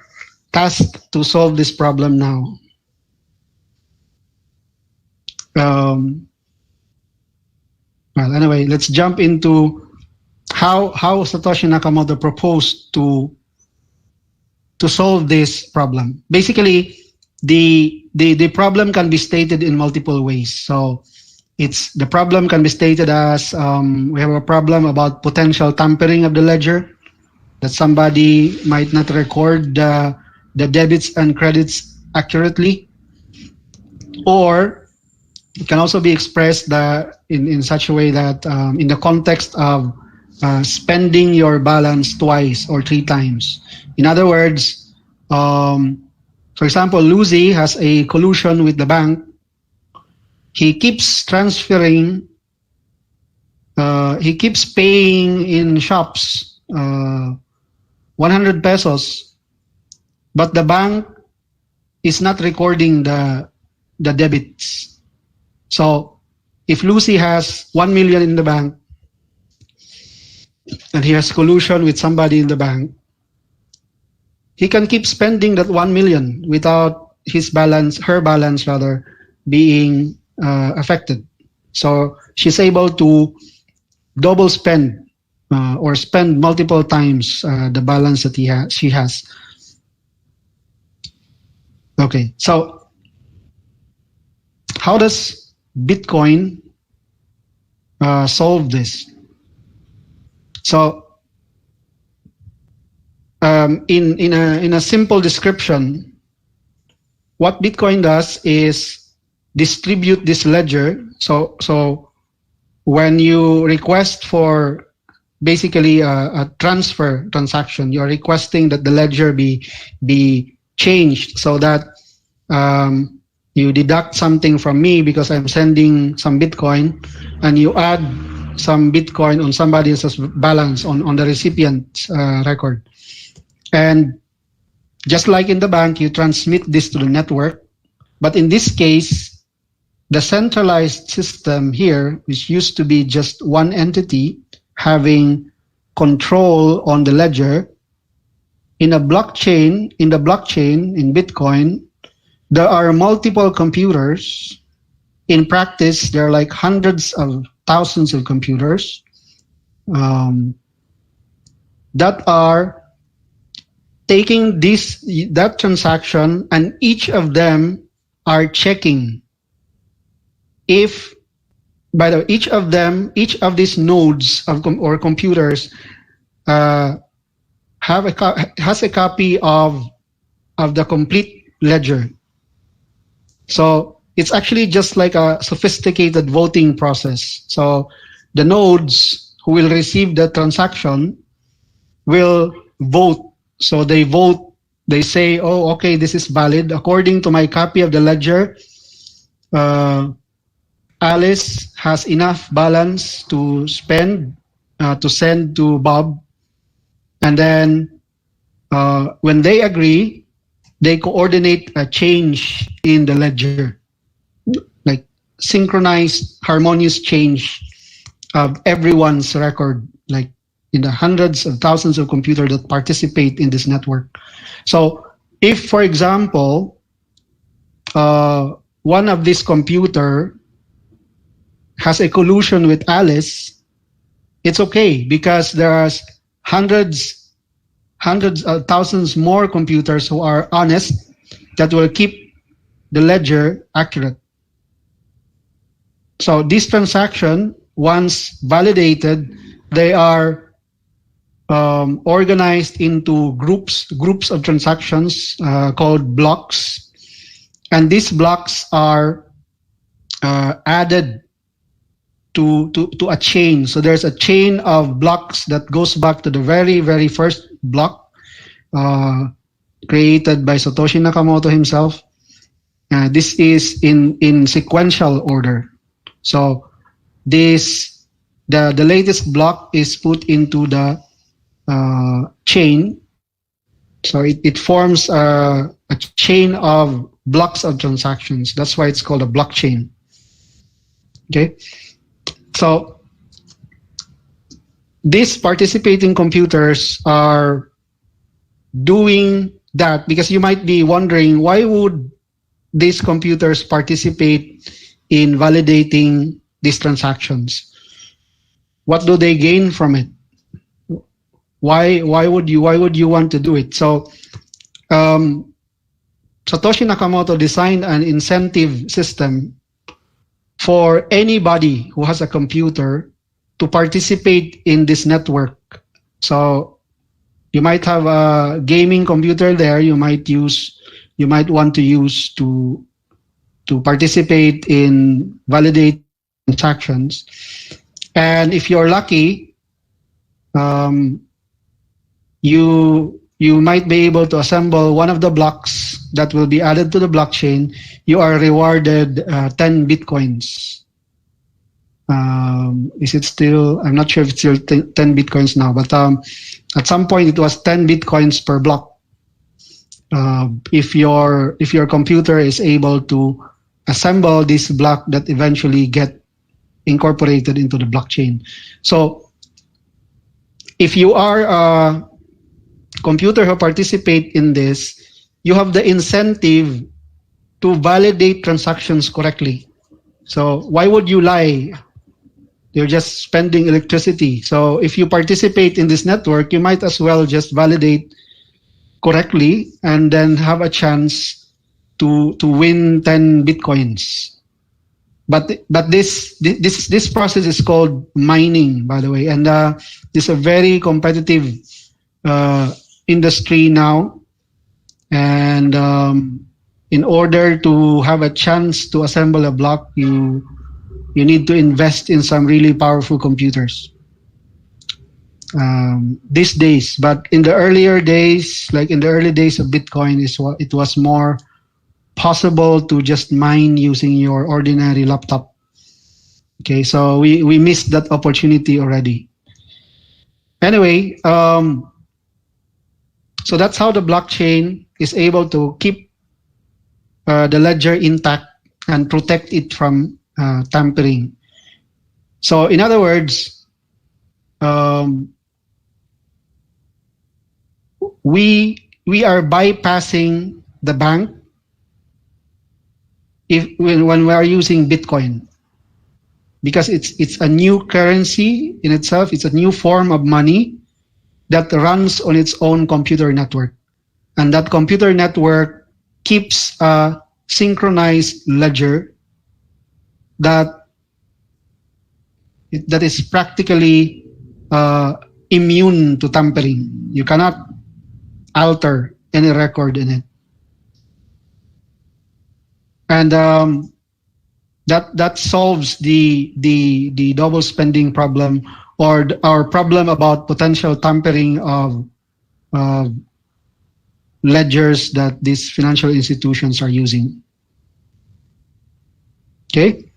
tasked to solve this problem now. Well, anyway, let's jump into how Satoshi Nakamoto proposed to solve this problem. Basically, the problem can be stated in multiple ways. So the problem can be stated as we have a problem about potential tampering of the ledger, that somebody might not record the debits and credits accurately, or it can also be expressed in such a way that in the context of spending your balance twice or 3 times. In other words, for example, Lucy has a collusion with the bank. He keeps transferring, he keeps paying in shops 100 pesos, but the bank is not recording the debits. So if Lucy has 1 million in the bank, and he has collusion with somebody in the bank, he can keep spending that 1 million without her balance being affected. So she's able to double spend or spend multiple times the balance that she has. Okay, so how does Bitcoin solve this? So in a simple description, what Bitcoin does is distribute this ledger. So when you request for basically a transfer transaction, you're requesting that the ledger be changed so that you deduct something from me because I'm sending some Bitcoin, and you add some Bitcoin on somebody else's balance on the recipient's record. And just like in the bank, you transmit this to the network. But in this case, the centralized system here, which used to be just one entity having control on the ledger, in the blockchain, in Bitcoin, there are multiple computers. In practice, there are like hundreds of thousands of computers that are taking that transaction, and each of them are checking if, by the way, each of these nodes or computers has a copy of the complete ledger. So it's actually just like a sophisticated voting process. So the nodes who will receive the transaction will vote. So they vote, they say, oh, okay, this is valid. According to my copy of the ledger, Alice has enough balance to spend, to send to Bob. And then when they agree, they coordinate a change in the ledger, like synchronized, harmonious change of everyone's record, like in the hundreds of thousands of computers that participate in this network. So if, for example, one of these computer has a collusion with Alice, it's okay because there are hundreds of thousands more computers who are honest that will keep the ledger accurate. So this transaction, once validated, they are organized into groups of transactions called blocks, and these blocks are added to a chain. So there's a chain of blocks that goes back to the very first block created by Satoshi Nakamoto himself. This is in sequential order. So this the latest block is put into the chain. So it forms a chain of blocks of transactions. That's why it's called a blockchain. Okay. So these participating computers are doing that because you might be wondering, why would these computers participate in validating these transactions? What do they gain from it? Why would you want to do it? So Satoshi Nakamoto designed an incentive system for anybody who has a computer to participate in this network. So you might have a gaming computer there, you might want to use to participate in validate transactions. And if you're lucky, you might be able to assemble one of the blocks that will be added to the blockchain. You are rewarded 10 bitcoins. Is it still? I'm not sure if it's still 10 bitcoins now, but at some point it was 10 bitcoins per block. If your computer is able to assemble this block that eventually get incorporated into the blockchain. So if you are a computer who participate in this, you have the incentive to validate transactions correctly. So why would you lie? You're just spending electricity. So if you participate in this network, you might as well just validate correctly and then have a chance to win 10 bitcoins. But this process is called mining, by the way, and it's a very competitive industry now. And in order to have a chance to assemble a block, you need to invest in some really powerful computers these days. But in the earlier days, like in the early days of Bitcoin, it was more possible to just mine using your ordinary laptop. Okay, so we missed that opportunity already. Anyway, so that's how the blockchain is able to keep the ledger intact and protect it from tampering. So in other words, we are bypassing the bank when we are using Bitcoin, because it's a new currency in itself. It's a new form of money that runs on its own computer network, and that computer network keeps a synchronized ledger that is practically immune to tampering. You cannot alter any record in it, and that solves the double spending problem or our problem about potential tampering of ledgers that these financial institutions are using. Okay.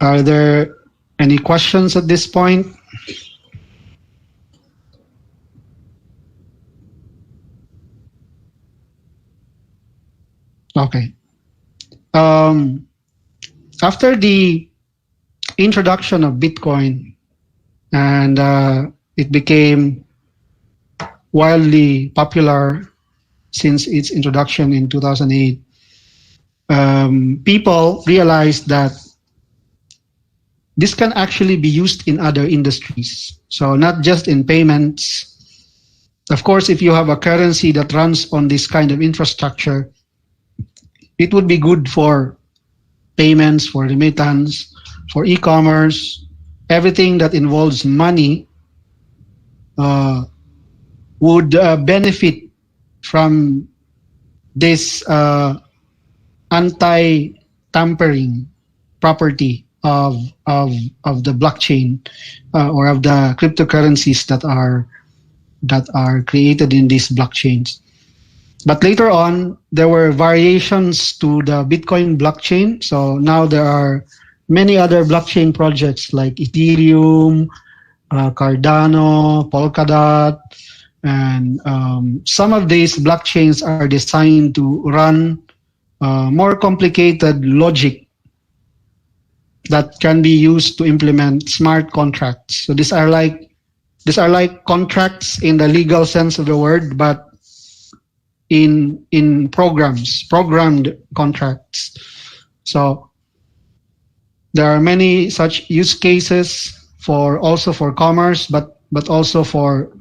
Are there any questions at this point? Okay. After the introduction of Bitcoin and it became wildly popular since its introduction in 2008, people realized that this can actually be used in other industries. So not just in payments. Of course, if you have a currency that runs on this kind of infrastructure, it would be good for payments, for remittance, for e-commerce. Everything that involves money would benefit from this anti-tampering property of the blockchain or of the cryptocurrencies that are created in these blockchains. But later on, there were variations to the Bitcoin blockchain. So now there are many other blockchain projects like Ethereum, Cardano, Polkadot, and some of these blockchains are designed to run more complicated logic that can be used to implement smart contracts. So these are like contracts in the legal sense of the word, but in programmed contracts. So there are many such use cases also for commerce, but also for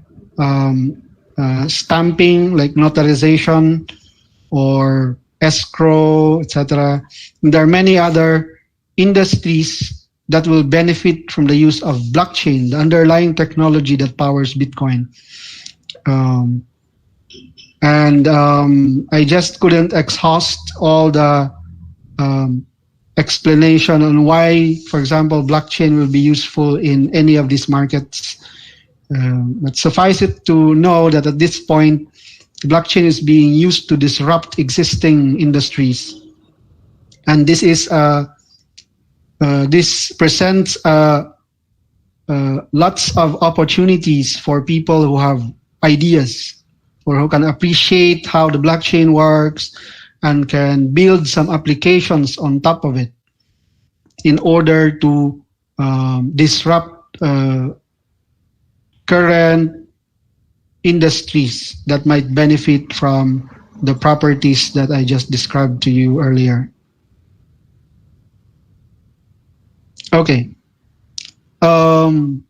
stamping, like notarization or escrow, etc. There are many other industries that will benefit from the use of blockchain, the underlying technology that powers Bitcoin. I just couldn't exhaust all the explanation on why, for example, blockchain will be useful in any of these markets. But suffice it to know that at this point, blockchain is being used to disrupt existing industries. And this is this presents lots of opportunities for people who have ideas or who can appreciate how the blockchain works and can build some applications on top of it in order to disrupt current industries that might benefit from the properties that I just described to you earlier. Okay. I'll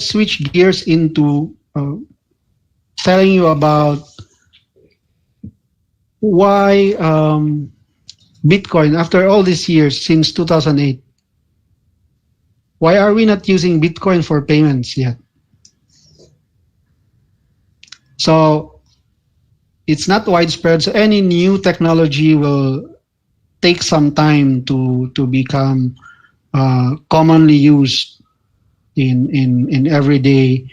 switch gears into telling you about why Bitcoin, after all these years, since 2008, why are we not using Bitcoin for payments yet? So it's not widespread. So any new technology will take some time to become commonly used in everyday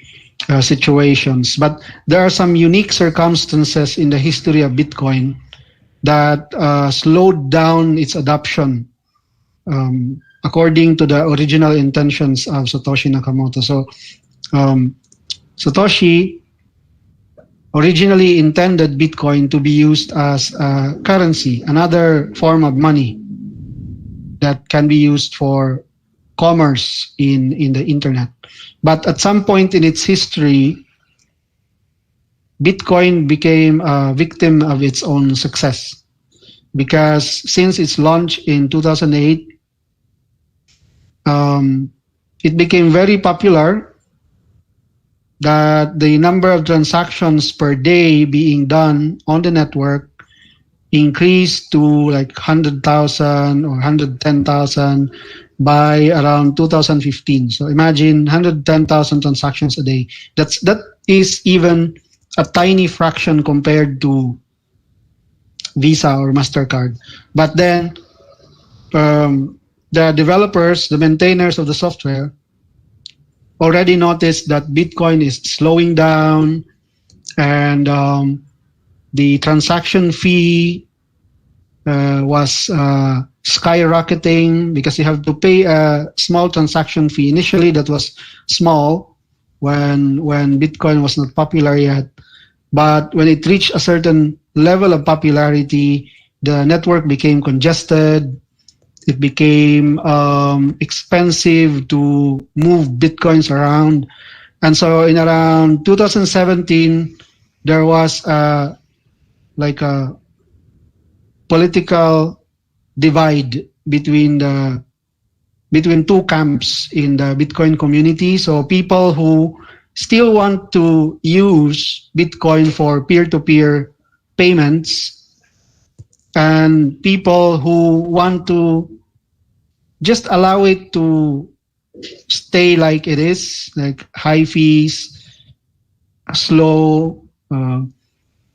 situations. But there are some unique circumstances in the history of Bitcoin that slowed down its adoption according to the original intentions of Satoshi Nakamoto. So Satoshi originally intended Bitcoin to be used as a currency, another form of money that can be used for commerce in the internet. But at some point in its history, Bitcoin became a victim of its own success, because since its launch in 2008, it became very popular, that the number of transactions per day being done on the network increased to like 100,000 or 110,000 by around 2015. So imagine 110,000 transactions a day. That is even a tiny fraction compared to Visa or MasterCard. But then the developers, the maintainers of the software, already noticed that Bitcoin is slowing down, and the transaction fee was skyrocketing, because you have to pay a small transaction fee. Initially, that was small when Bitcoin was not popular yet. But when it reached a certain level of popularity, the network became congested. It became expensive to move Bitcoins around. And so in around 2017, there was like a political divide between two camps in the Bitcoin community. So people who still want to use Bitcoin for peer-to-peer payments, and people who want to just allow it to stay like it is, like high fees, slow,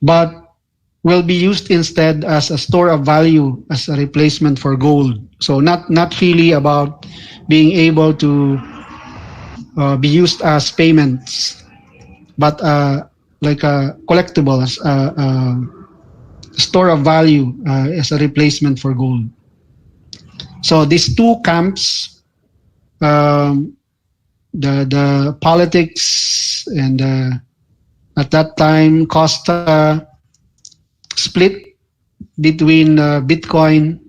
but will be used instead as a store of value, as a replacement for gold. So not really about being able to be used as payments, but like a collectible, as a store of value, as a replacement for gold. So these two camps, the politics and at that time Costa split between Bitcoin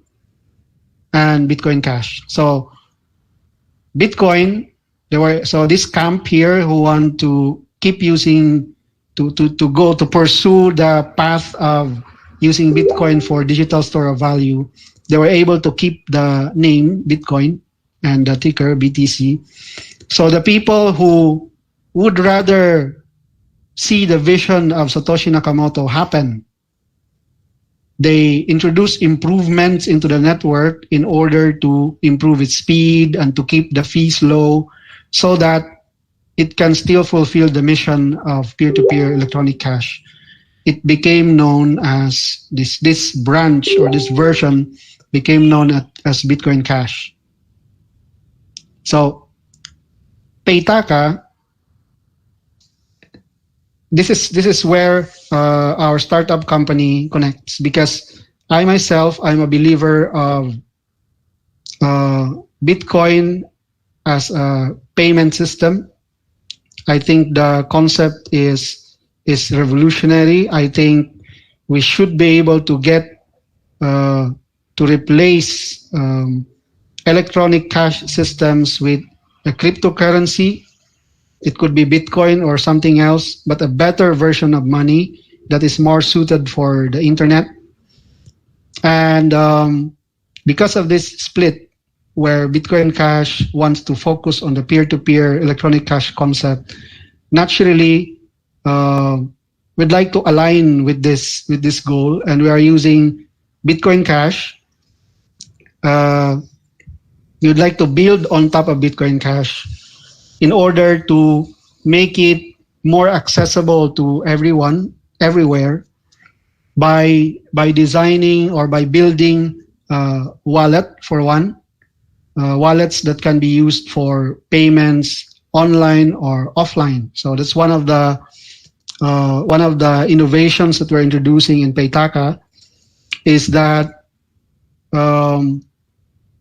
and Bitcoin Cash. So Bitcoin, this camp here who want to keep using, to pursue the path of using Bitcoin for digital store of value, they were able to keep the name Bitcoin and the ticker BTC. So the people who would rather see the vision of Satoshi Nakamoto happen, they introduced improvements into the network in order to improve its speed and to keep the fees low, so that it can still fulfill the mission of peer-to-peer electronic cash. It became known as this branch, or this version became known as Bitcoin Cash. So Paytaka, this is where our startup company connects, because I myself, I'm a believer of Bitcoin as a payment system. I think the concept is revolutionary. I think we should be able to get to replace electronic cash systems with a cryptocurrency. It could be Bitcoin or something else, but a better version of money that is more suited for the internet. And because of this split, where Bitcoin Cash wants to focus on the peer-to-peer electronic cash concept, naturally, we'd like to align with this goal, and we are using Bitcoin Cash. We'd like to build on top of Bitcoin Cash in order to make it more accessible to everyone, everywhere, by designing or by building wallet, for one, wallets that can be used for payments online or offline. So that's one of the innovations that we're introducing in Paytaka, is that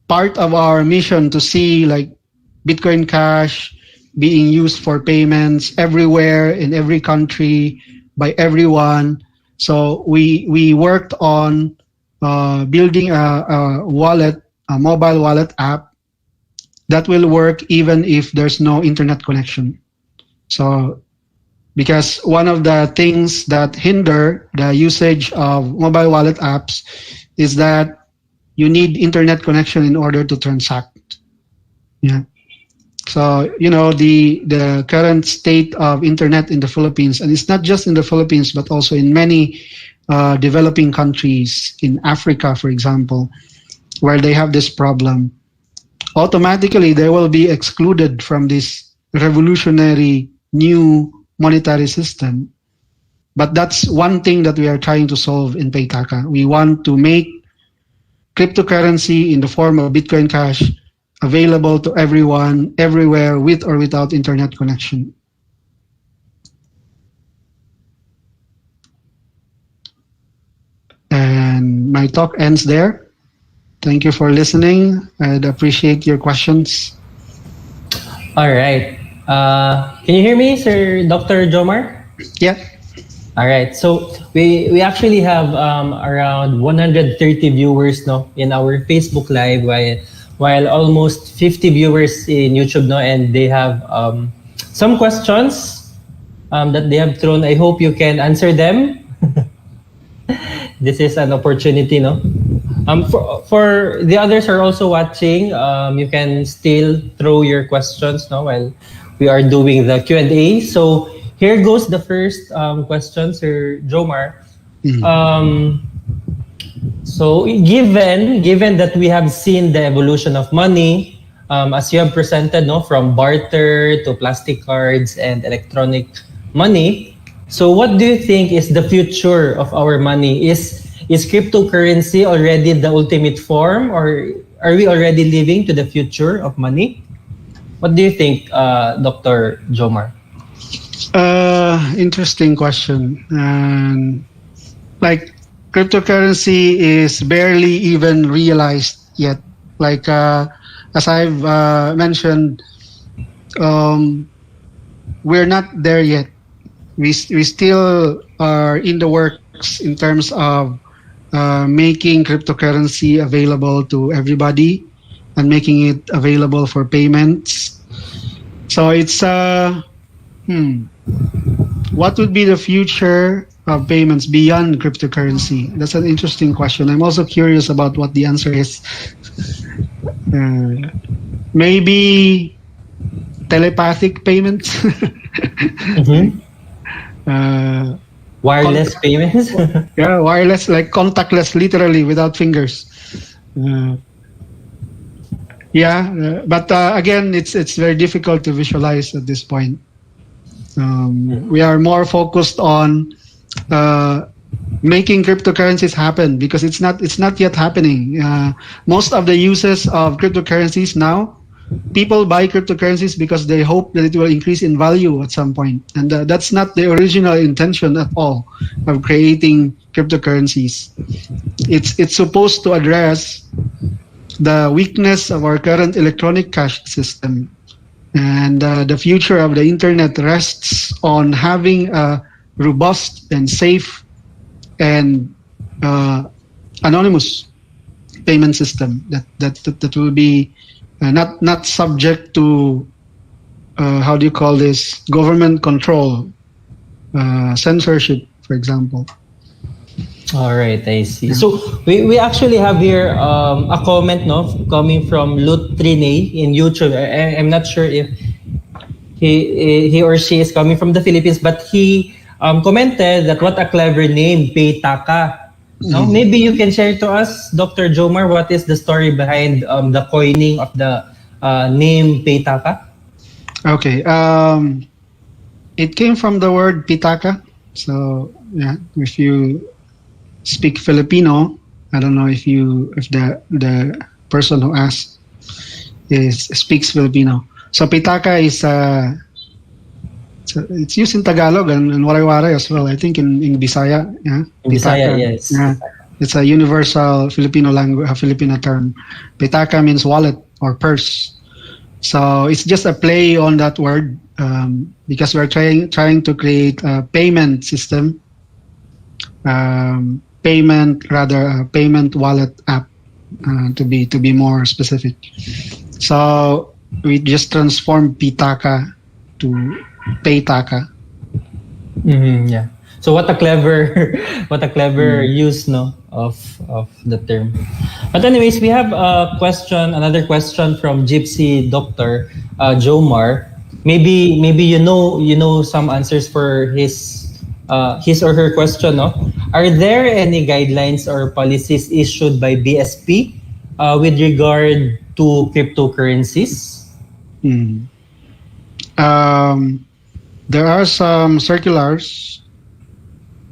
part of our mission to see like Bitcoin Cash being used for payments everywhere, in every country, by everyone. So we worked on building a wallet, a mobile wallet app that will work even if there's no internet connection. So because one of the things that hinder the usage of mobile wallet apps is that you need internet connection in order to transact. Yeah. So, the current state of internet in the Philippines, and it's not just in the Philippines, but also in many developing countries, in Africa, for example, where they have this problem, automatically they will be excluded from this revolutionary new monetary system. But that's one thing that we are trying to solve in Paytaka. We want to make cryptocurrency in the form of Bitcoin Cash available to everyone, everywhere, with or without internet connection. And my talk ends there. Thank you for listening. I'd appreciate your questions. All right. Can you hear me, Sir Dr. Jomar? Yeah. All right. So we actually have around 130 viewers in our Facebook Live, while almost 50 viewers in YouTube and they have some questions that they have thrown. I hope you can answer them. This is an opportunity, for the others are also watching, you can still throw your questions while we are doing the Q&A. So here goes the first question, Sir Jomar. So given that we have seen the evolution of money, as you have presented, from barter to plastic cards and electronic money, so what do you think is the future of our money? Is cryptocurrency already the ultimate form, or are we already living to the future of money? What do you think, Dr. Jomar? Interesting question. And like, cryptocurrency is barely even realized yet. Like, as I've mentioned, we're not there yet. We still are in the works in terms of making cryptocurrency available to everybody and making it available for payments. So it's what would be the future of payments beyond cryptocurrency? That's an interesting question. I'm also curious about what the answer is. Maybe telepathic payments. Wireless payments. Yeah, wireless, like contactless, literally without fingers. But again, it's very difficult to visualize at this point. We are more focused on making cryptocurrencies happen, because it's not yet happening. Most of the uses of cryptocurrencies now, people buy cryptocurrencies because they hope that it will increase in value at some point, and that's not the original intention at all of creating cryptocurrencies. It's supposed to address the weakness of our current electronic cash system, and the future of the internet rests on having a robust and safe and anonymous payment system that will be not subject to how do you call this, government control, censorship, for example. All right, I see. So we actually have here a comment coming from Lutrine in YouTube. I'm not sure if he or she is coming from the Philippines, but he commented that what a clever name, Paytaka. No, maybe you can share to us, Dr. Jomar, what is the story behind the coining of the name Paytaka? Okay. It came from the word pitaka. So yeah, if you speak Filipino, I don't know if the person who asked speaks Filipino. So pitaka is it's used in Tagalog and Waray-Waray as well. I think in Bisaya. Yeah. In Bisaya, yes. Yeah. It's a universal Filipino language, a Filipino term. Pitaka means wallet or purse. So it's just a play on that word, because we're trying to create a payment system, payment wallet app, to be more specific. So we just transform Pitaka to Paytaka. Yeah. So what a clever use of the term. But anyways, we have another question from Gypsy Dr. Jomar. Maybe you know some answers for his or her question. No? Are there any guidelines or policies issued by BSP with regard to cryptocurrencies? There are some circulars,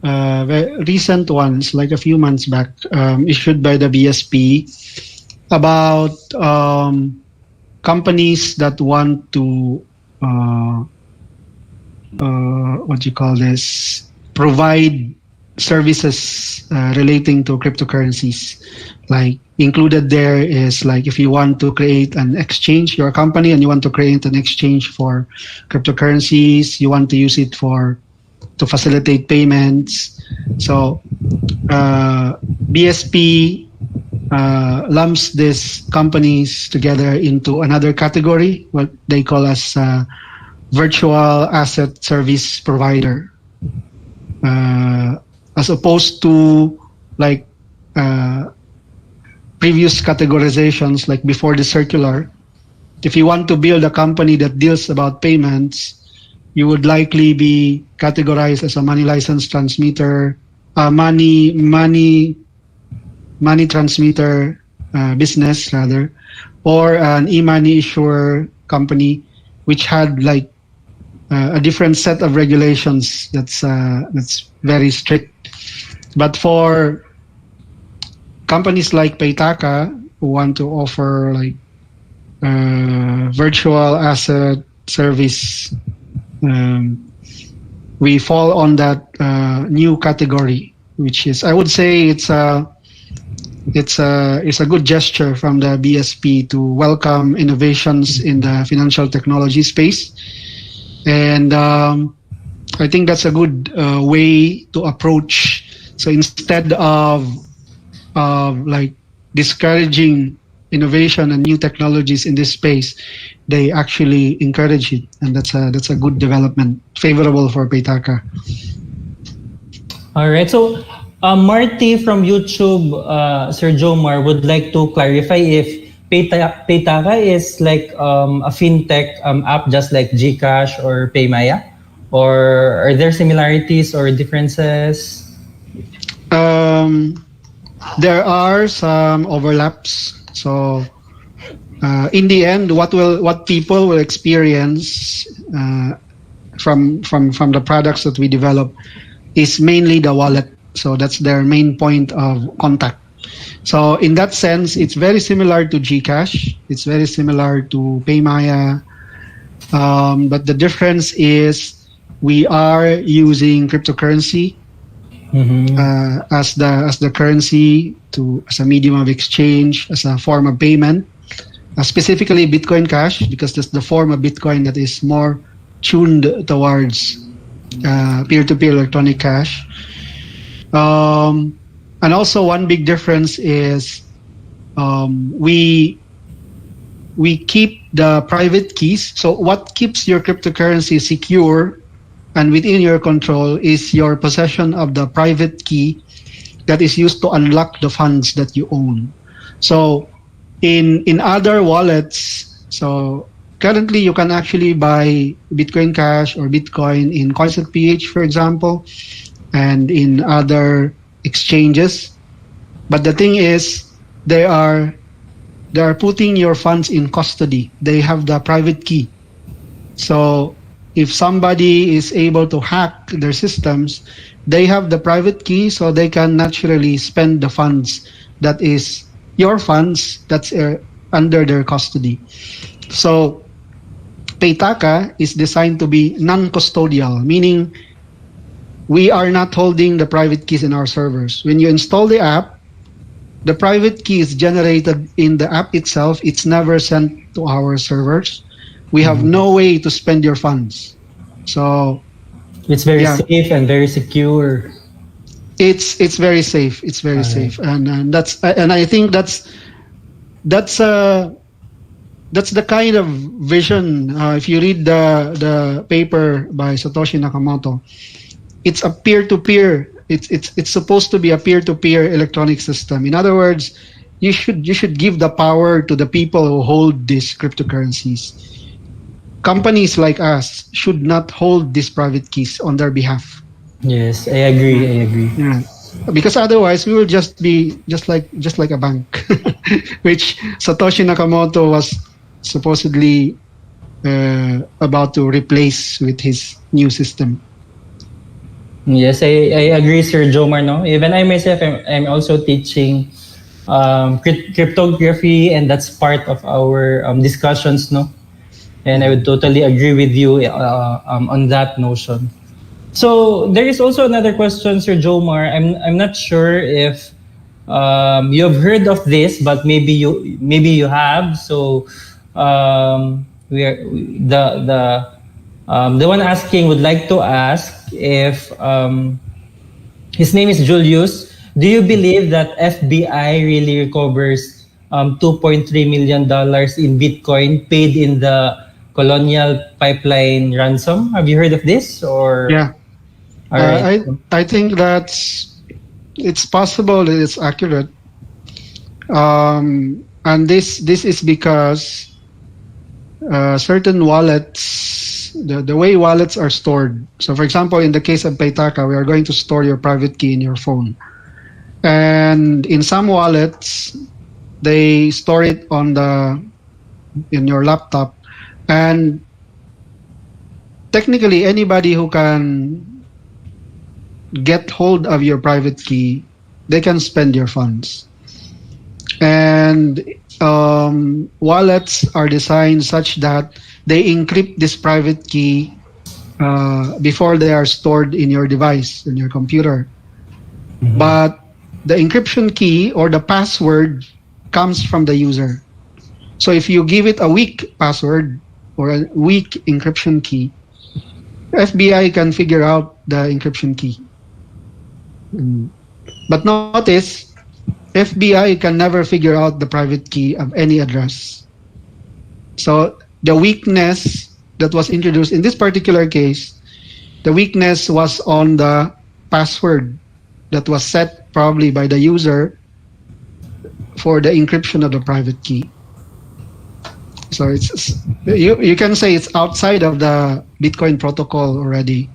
recent ones, like a few months back, issued by the BSP about companies that want to what do you call this? Provide services relating to cryptocurrencies. Like included there is like if you want to create an exchange, your company, and you want to create an exchange for cryptocurrencies, you want to use it to facilitate payments. So BSP lumps these companies together into another category, what they call as virtual asset service provider, as opposed to like previous categorizations like before the circular. If you want to build a company that deals about payments, you would likely be categorized as a money license transmitter, money transmitter business rather, or an e-money issuer company, which had like a different set of regulations that's very strict. But for companies like Paytaka who want to offer like virtual asset service, we fall on that new category, which is, I would say, it's a good gesture from the BSP to welcome innovations in the financial technology space, and I think that's a good way to approach. So instead of like discouraging innovation and new technologies in this space, they actually encourage it, and that's a good development, favorable for Paytaka. All right. So Marty from YouTube, Sir Jomar would like to clarify if Paytaka is like a fintech app just like GCash or Paymaya, or are there similarities or differences? There are some overlaps. So in the end, what people will experience from the products that we develop is mainly the wallet. So that's their main point of contact. So in that sense, it's very similar to GCash. It's very similar to Paymaya. But the difference is we are using cryptocurrency as the currency, as a medium of exchange, as a form of payment, specifically Bitcoin Cash, because that's the form of Bitcoin that is more tuned towards peer-to-peer electronic cash. And also one big difference is we keep the private keys. So what keeps your cryptocurrency secure and within your control is your possession of the private key that is used to unlock the funds that you own. So in other wallets, so currently you can actually buy Bitcoin Cash or Bitcoin in Coins.ph, for example, and in other exchanges. But the thing is, they are putting your funds in custody. They have the private key. So if somebody is able to hack their systems, they have the private key, so they can naturally spend the funds that is your funds that's under their custody. So Paytaka is designed to be non-custodial, meaning we are not holding the private keys in our servers. When you install the app, the private key is generated in the app itself. It's never sent to our servers. We have no way to spend your funds. So it's very safe and very secure. It's very safe. It's very safe, and that's I think that's the kind of vision. If you read the paper by Satoshi Nakamoto, it's a peer-to-peer. It's supposed to be a peer-to-peer electronic system. In other words, you should give the power to the people who hold these cryptocurrencies. Companies like us should not hold these private keys on their behalf. Yes, I agree. Yeah. Because otherwise we will just be just like a bank, which Satoshi Nakamoto was supposedly about to replace with his new system. Yes, I agree, Sir Jomar. No, even I myself, I'm also teaching cryptography, and that's part of our discussions, no? And I would totally agree with you on that notion. So there is also another question, Sir Jomar. I'm not sure if you have heard of this, but maybe you have. So we are the one asking would like to ask if his name is Julius. Do you believe that FBI really recovers $2.3 million in Bitcoin paid in the Colonial Pipeline ransom? Have you heard of this? Or Yeah. all right. I think it's possible that it's accurate. And this is because certain wallets, the way wallets are stored. So for example, in the case of Paytaka, we are going to store your private key in your phone. And in some wallets, they store it in your laptop. And technically, anybody who can get hold of your private key, they can spend your funds. And wallets are designed such that they encrypt this private key before they are stored in your device, in your computer. Mm-hmm. But the encryption key or the password comes from the user. So if you give it a weak password or a weak encryption key, FBI can figure out the encryption key. But notice, FBI can never figure out the private key of any address. So the weakness that was introduced in this particular case, the weakness was on the password that was set probably by the user for the encryption of the private key. So you can say it's outside of the Bitcoin protocol already.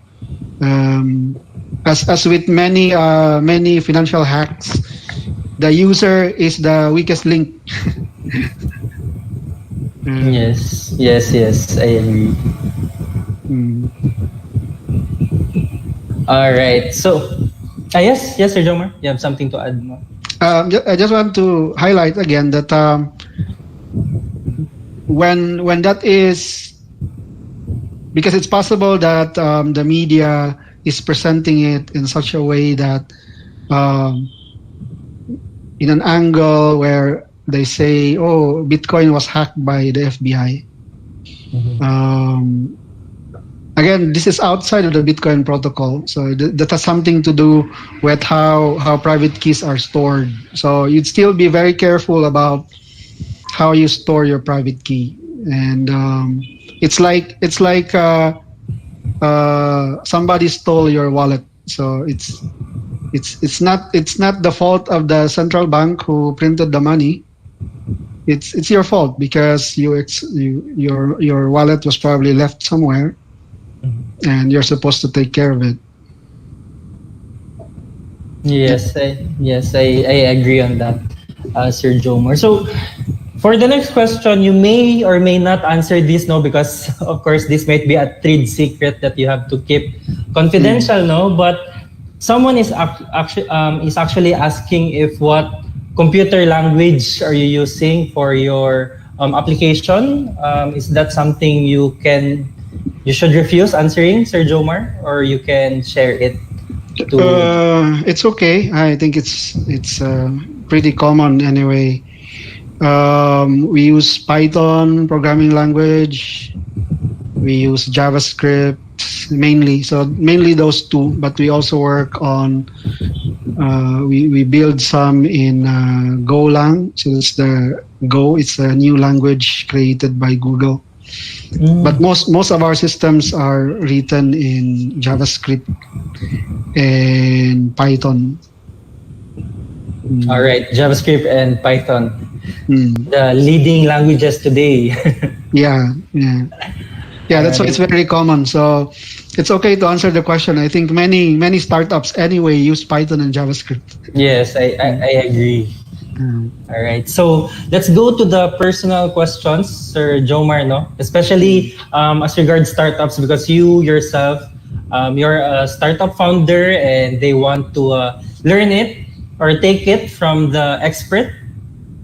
As with many financial hacks, the user is the weakest link. Yes, I agree. All right. So, yes, Sir Jomar, you have something to add more? I just want to highlight again that when that is, because it's possible that the media is presenting it in such a way that in an angle where they say, oh, Bitcoin was hacked by the FBI. Mm-hmm. Again, this is outside of the Bitcoin protocol, so that has something to do with how private keys are stored. So you'd still be very careful about how you store your private key, and it's like somebody stole your wallet. So it's not the fault of the central bank who printed the money. It's your fault because your wallet was probably left somewhere. And you're supposed to take care of it. Yes, I agree on that, Sir Jomar. So, for the next question, you may or may not answer this, no, because of course this might be a trade secret that you have to keep confidential, no. But someone is actually asking if what computer language are you using for your application? Is that something you should refuse answering, Sir Jomar, or you can share it to... It's okay. I think it's pretty common anyway. We use Python programming language. We use JavaScript mainly. So mainly those two, but we also work on, we build some in Golang. So it's the Go. It's a new language created by Google. But most of our systems are written in JavaScript and Python. All right, JavaScript and Python, the leading languages today. Yeah. That's why it's very common. So it's okay to answer the question. I think many startups anyway use Python and JavaScript. Yes, I agree. All right, so let's go to the personal questions, Sir Jomar, no? Especially as regards startups, because you yourself, you're a startup founder and they want to learn it or take it from the expert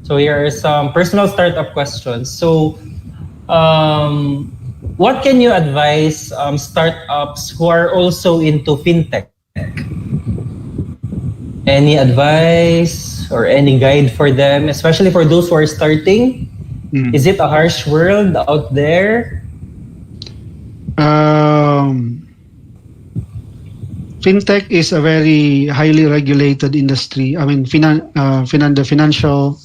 So here are some personal startup questions. So, what can you advise startups who are also into fintech? Any advice or any guide for them, especially for those who are starting? Is it a harsh world out there? Fintech is a very highly regulated industry. I mean, the financial,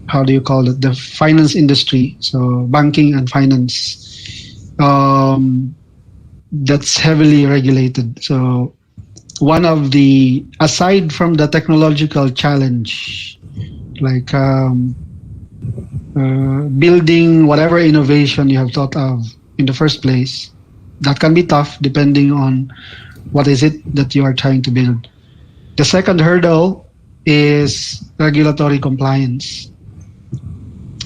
how do you call it? The finance industry. So banking and finance, that's heavily regulated. So one of the, aside from the technological challenge, like building whatever innovation you have thought of in the first place, that can be tough depending on what is it that you are trying to build. The second hurdle is regulatory compliance.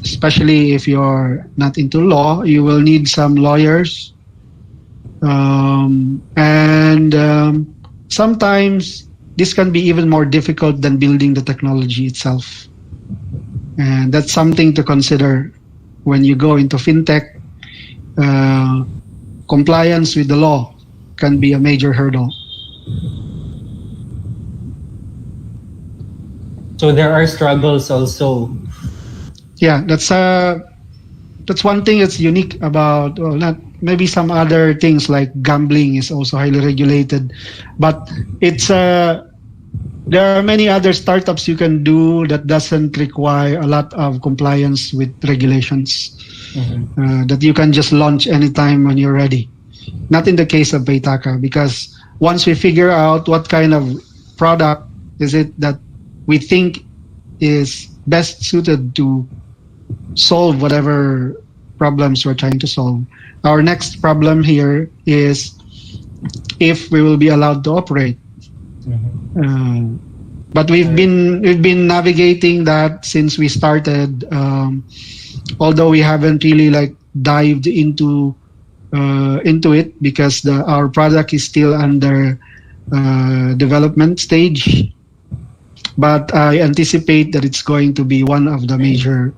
Especially if you're not into law, you will need some lawyers. Sometimes this can be even more difficult than building the technology itself. And that's something to consider when you go into fintech. Compliance with the law can be a major hurdle. So there are struggles also. Yeah, that's one thing that's unique about, well, not maybe some other things like gambling is also highly regulated, but it's there are many other startups you can do that doesn't require a lot of compliance with regulations. That you can just launch anytime when you're ready. Not in the case of Baytaka, because once we figure out what kind of product is it that we think is best suited to solve whatever problems we're trying to solve, our next problem here is if we will be allowed to operate. But we've been navigating that since we started. Although we haven't really like dived into it because our product is still under development stage, but I anticipate that it's going to be one of the major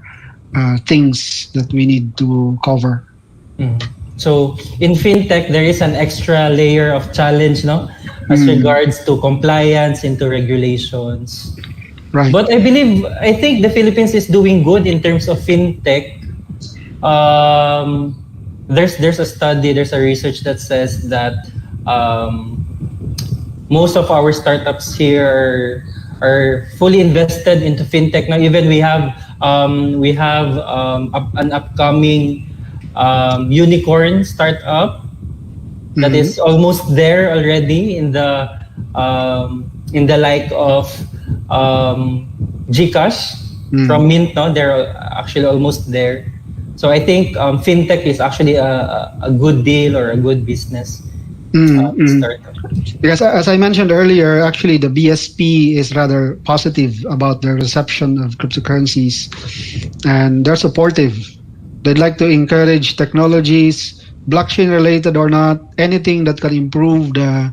things that we need to cover. So in fintech, there is an extra layer of challenge, no, as regards to compliance into regulations. Right. But I think the Philippines is doing good in terms of fintech. There's a study, there's a research that says that most of our startups here are fully invested into fintech. Now even we have an upcoming unicorn startup that is almost there already in the like of Gcash from Mint. No, they're actually almost there. So I think fintech is actually a good deal or a good business startup. Because as I mentioned earlier, actually the BSP is rather positive about the reception of cryptocurrencies, and they're supportive. They'd like to encourage technologies, blockchain related or not, anything that can improve the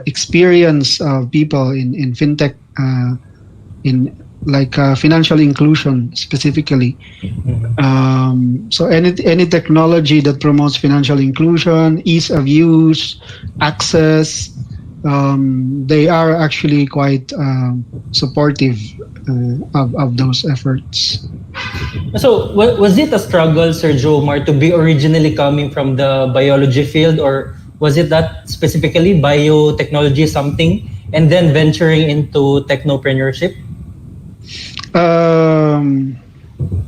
experience of people in fintech, in like financial inclusion specifically. So any technology that promotes financial inclusion, ease of use, access, they are actually quite supportive of those efforts. So was it a struggle, Sir Jomar, to be originally coming from the biology field, or was it that specifically biotechnology something and then venturing into technopreneurship?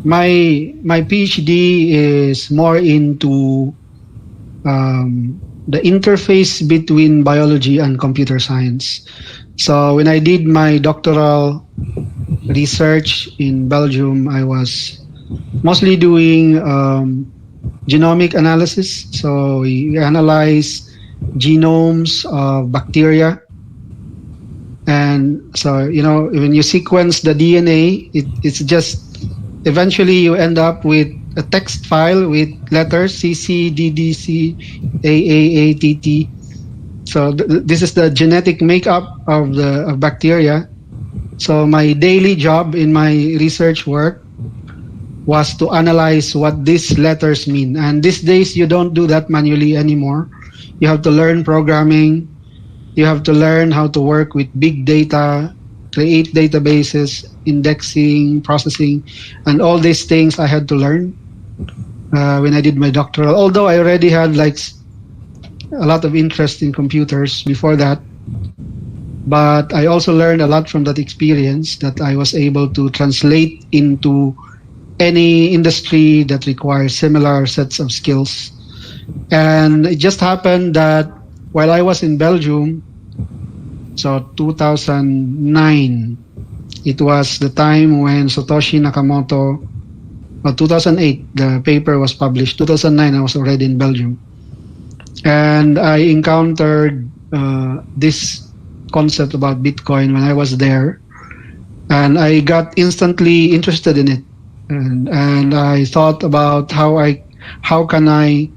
My PhD is more into the interface between biology and computer science. So when I did my doctoral research in Belgium, I was mostly doing genomic analysis. So we analyze genomes of bacteria. And so, when you sequence the DNA, it's just eventually you end up with a text file with letters C, C, D, D, C, A, A, T, T. So this is the genetic makeup of bacteria. So my daily job in my research work was to analyze what these letters mean. And these days, you don't do that manually anymore. You have to learn programming. You have to learn how to work with big data, create databases, indexing, processing, and all these things I had to learn when I did my doctoral. Although I already had like a lot of interest in computers before that, but I also learned a lot from that experience that I was able to translate into any industry that requires similar sets of skills. And it just happened that while I was in Belgium, so 2009, it was the time when Satoshi Nakamoto, 2008, the paper was published. 2009, I was already in Belgium. And I encountered this concept about Bitcoin when I was there. And I got instantly interested in it. And I thought about how can I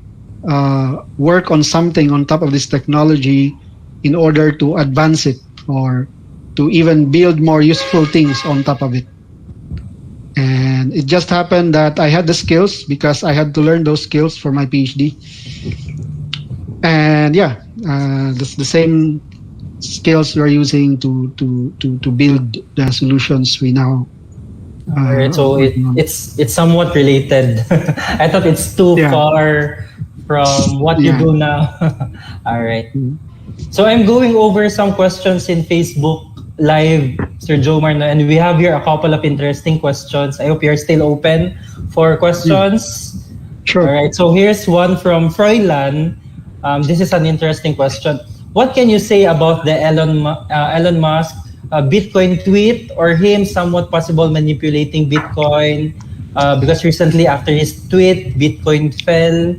work on something on top of this technology in order to advance it or to even build more useful things on top of it. And it just happened that I had the skills because I had to learn those skills for my PhD. And yeah, the same skills we're using to build the solutions we now. Alright, so it's somewhat related. I thought it's too far from what you do now. All right. So I'm going over some questions in Facebook Live, Sir Jomar, and we have here a couple of interesting questions. I hope you're still open for questions. Sure. All right. So here's one from Froilan. This is an interesting question. What can you say about the Elon Musk Bitcoin tweet or him somewhat possible manipulating Bitcoin? Because recently after his tweet, Bitcoin fell.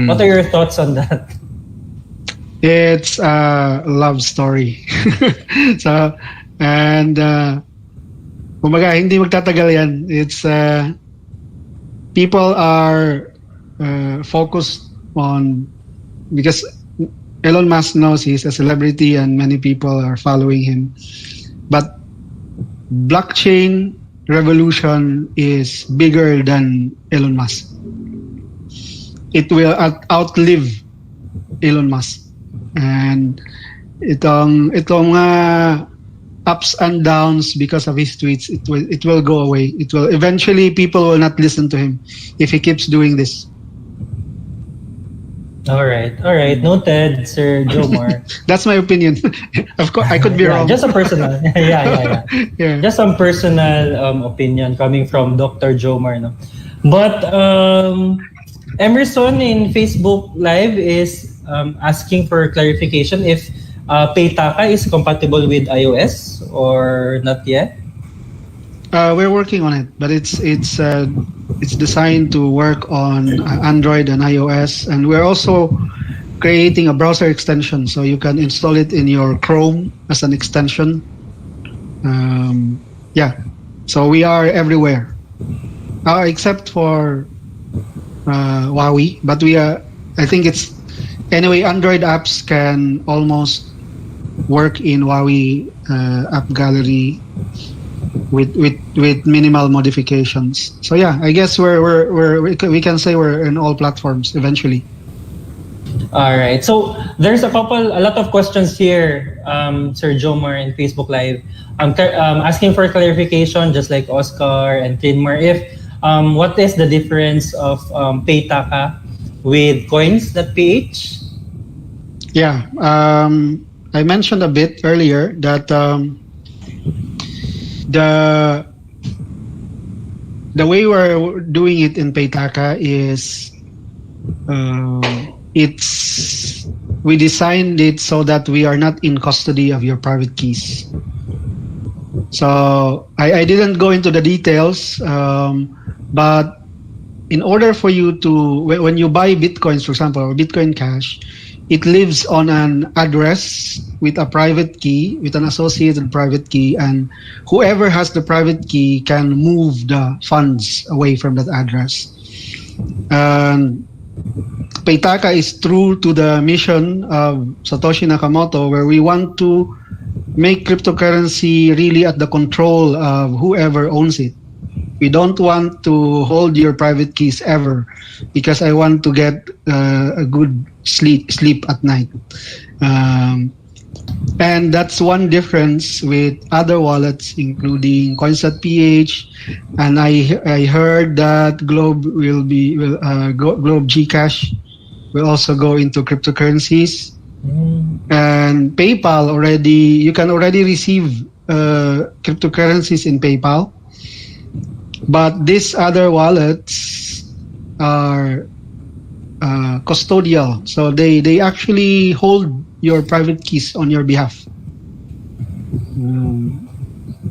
What are your thoughts on that? It's a love story. So, and kumbaga, hindi magtatagal yan. It's people are focused on, because Elon Musk knows he's a celebrity and many people are following him. But blockchain revolution is bigger than Elon Musk. It will outlive Elon Musk. And itong ups and downs because of his tweets, it will go away. It will eventually, people will not listen to him if he keeps doing this. All right, noted, Sir Jomar. That's my opinion. Of course, I could be wrong. Just a personal, yeah. Just some personal opinion coming from Dr. Jomar, no. But Emerson in Facebook Live is asking for clarification if Paytaka is compatible with iOS or not yet. We're working on it, but it's designed to work on Android and iOS, and we're also creating a browser extension so you can install it in your Chrome as an extension. So we are everywhere, except for Huawei. But I think it's anyway. Android apps can almost work in Huawei app gallery with minimal modifications. So yeah, I guess we can say we're in all platforms eventually. All right. So there's a lot of questions here, Sir Jomar in Facebook Live. Asking for clarification, just like Oscar and Trinmar, if what is the difference of Paytaka with coins.ph? Yeah, I mentioned a bit earlier that the way we're doing it in Paytaka is we designed it so that we are not in custody of your private keys. So I didn't go into the details, but in order for you to, when you buy Bitcoins, for example, or Bitcoin Cash, it lives on an address with a private key, with an associated private key, and whoever has the private key can move the funds away from that address. And Paytaka is true to the mission of Satoshi Nakamoto, where we want to make cryptocurrency really at the control of whoever owns it. We don't want to hold your private keys ever, because I want to get a good sleep at night. And that's one difference with other wallets, including Coins.ph, and I heard that Globe Globe Gcash will also go into cryptocurrencies. And PayPal you can already receive cryptocurrencies in PayPal, but these other wallets are custodial, so they actually hold your private keys on your behalf.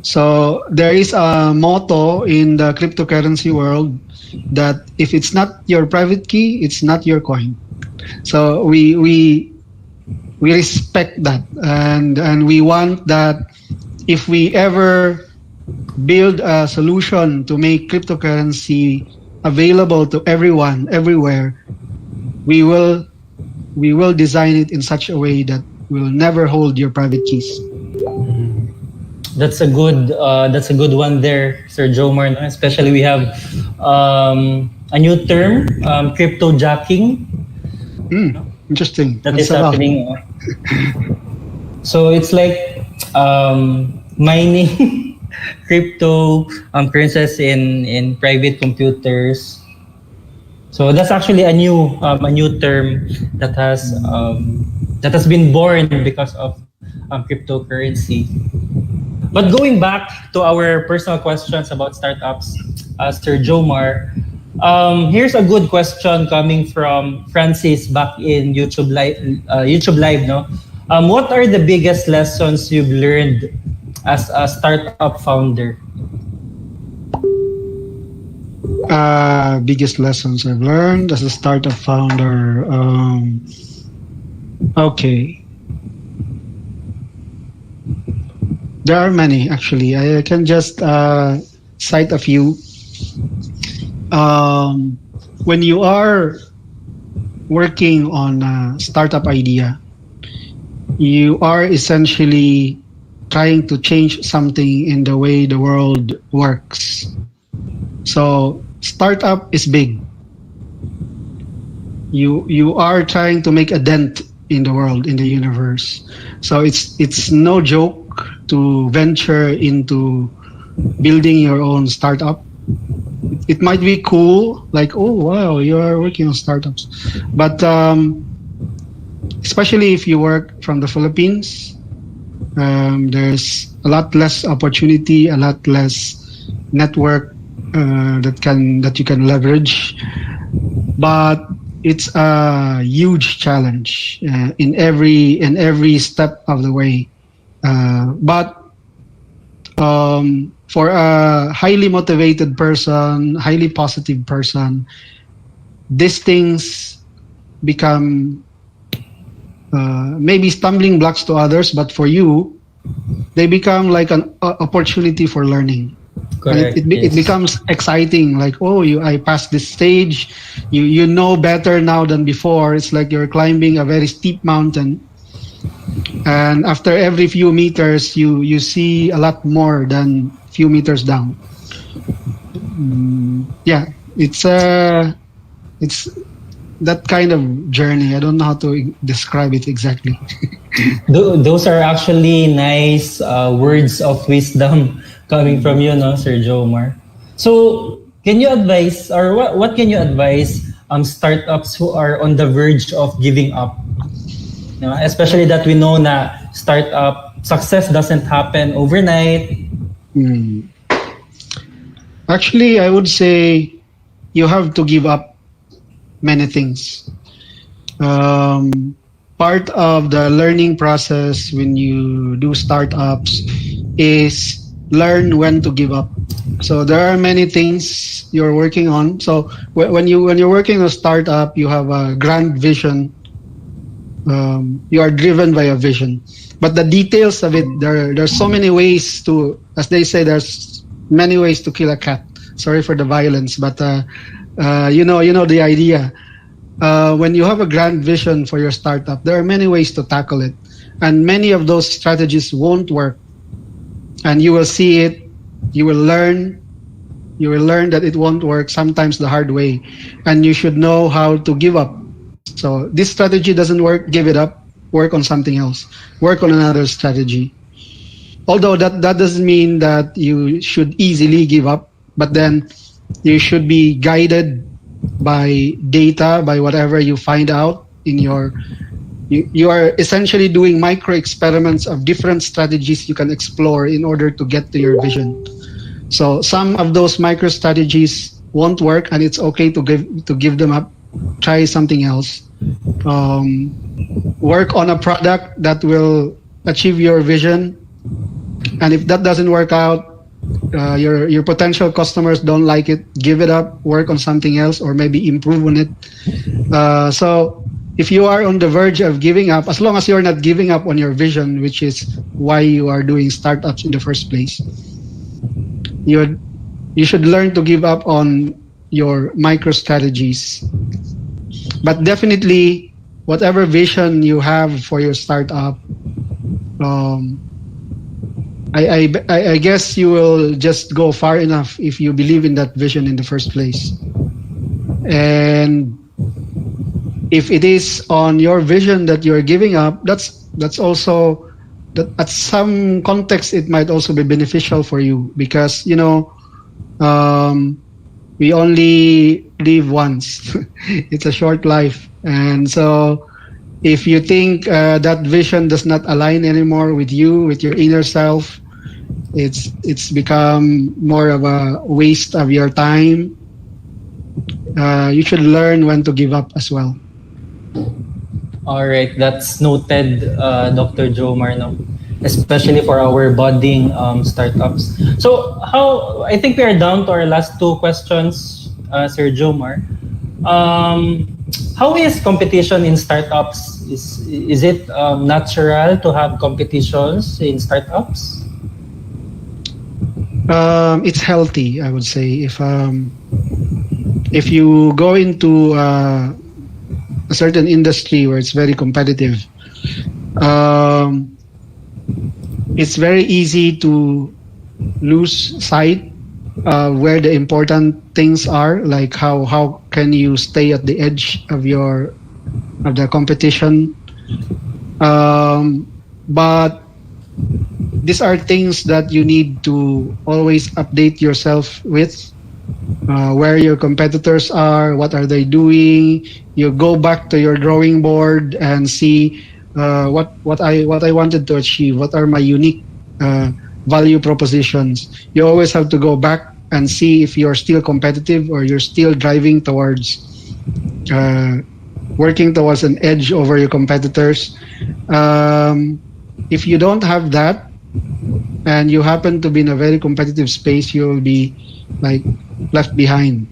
So there is a motto in the cryptocurrency world that if it's not your private key, it's not your coin. So we respect that, and we want that if we ever build a solution to make cryptocurrency available to everyone everywhere, we will design it in such a way that will never hold your private keys. That's a good one there, Sir Jomar. Especially we have a new term, crypto jacking. Interesting. That is happening. So it's like mining crypto currencies in private computers. So that's actually a new term that has been born because of cryptocurrency. But going back to our personal questions about startups, Sir Jomar, here's a good question coming from Francis back in YouTube Live. No, what are the biggest lessons you've learned as a startup founder? Biggest lessons I've learned as a startup founder. Okay. There are many, actually. I can just cite a few. When you are working on a startup idea, you are essentially trying to change something in the way the world works. So startup is big. You are trying to make a dent in the world, in the universe. So it's no joke to venture into building your own startup. It might be cool, like, oh wow, you are working on startups, but especially if you work from the Philippines, there's a lot less opportunity, a lot less network that you can leverage, but it's a huge challenge in every step of the way. But for a highly motivated person, highly positive person, these things become maybe stumbling blocks to others, but for you, they become like an opportunity for learning. Correct. It becomes exciting, like, oh, I passed this stage. You know better now than before. It's like you're climbing a very steep mountain, and after every few meters, you see a lot more than few meters down. Yeah, it's that kind of journey. I don't know how to describe it exactly. Those are actually nice words of wisdom coming from you, no, Sir Jomar. So, can you advise, or what can you advise startups who are on the verge of giving up? You know, especially that we know that startup success doesn't happen overnight. Actually, I would say you have to give up many things. Part of the learning process when you do startups is learn when to give up. So there are many things you're working on. So when you're working on a startup, you have a grand vision. You are driven by a vision, but the details of it, there's so many ways to, as they say, there's many ways to kill a cat. Sorry for the violence, but you know the idea. when you have a grand vision for your startup, there are many ways to tackle it, and many of those strategies won't work. And you will see it, you will learn that it won't work, sometimes the hard way, and you should know how to give up. So this strategy doesn't work, give it up, work on something else, work on another strategy. Although that doesn't mean that you should easily give up, but then you should be guided by data, by whatever you find out in your, you are essentially doing micro experiments of different strategies you can explore in order to get to your vision. So some of those micro strategies won't work, and it's okay to give them up. Try something else. Work on a product that will achieve your vision, and if that doesn't work out, your potential customers don't like it, give it up, work on something else, or maybe improve on it. So if you are on the verge of giving up, as long as you're not giving up on your vision, which is why you are doing startups in the first place, you should learn to give up on your micro strategies. But definitely, whatever vision you have for your startup, I guess you will just go far enough if you believe in that vision in the first place. And if it is on your vision that you're giving up, that's also, that at some context it might also be beneficial for you, because we only live once. It's a short life, and so if you think that vision does not align anymore with you, with your inner self, it's become more of a waste of your time. You should learn when to give up as well. All right, that's noted, Dr. Jomar, no? Especially for our budding startups. So I think we are down to our last two questions, Sir Jomar. How is competition in startups? Is it natural to have competitions in startups? It's healthy, I would say. If you go into a certain industry where it's very competitive, it's very easy to lose sight where the important things are, like how can you stay at the edge of the competition. But these are things that you need to always update yourself with, where your competitors are, what are they doing. You go back to your drawing board and see what I wanted to achieve, what are my unique value propositions. You always have to go back and see if you're still competitive or you're still driving towards working towards an edge over your competitors. If you don't have that and you happen to be in a very competitive space, you will be like left behind.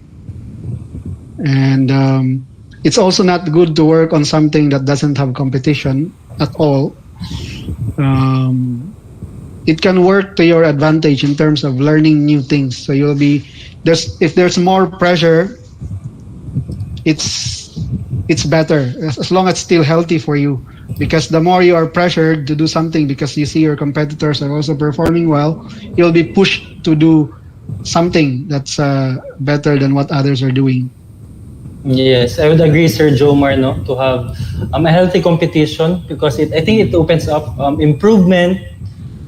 And it's also not good to work on something that doesn't have competition at all. It can work to your advantage in terms of learning new things. So you'll be if there's more pressure, it's better as long as it's still healthy for you. Because the more you are pressured to do something because you see your competitors are also performing well, you'll be pushed to do something that's better than what others are doing. Yes, I would agree, Sir Jomar, no, to have a healthy competition, because I think it opens up improvement,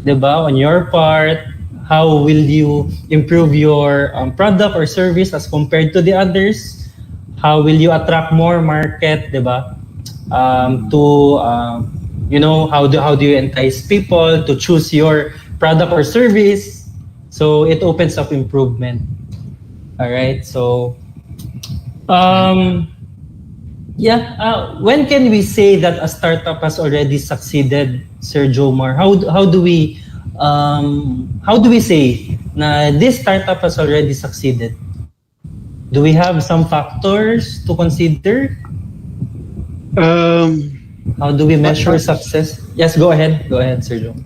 diba, on your part. How will you improve your product or service as compared to the others? How will you attract more market, diba? How do you entice people to choose your product or service? So it opens up improvement. All right. So, when can we say that a startup has already succeeded, Sir Jomar? How do we say na this startup has already succeeded? Do we have some factors to consider? How do we measure success? Yes, go ahead, Sir Jomar.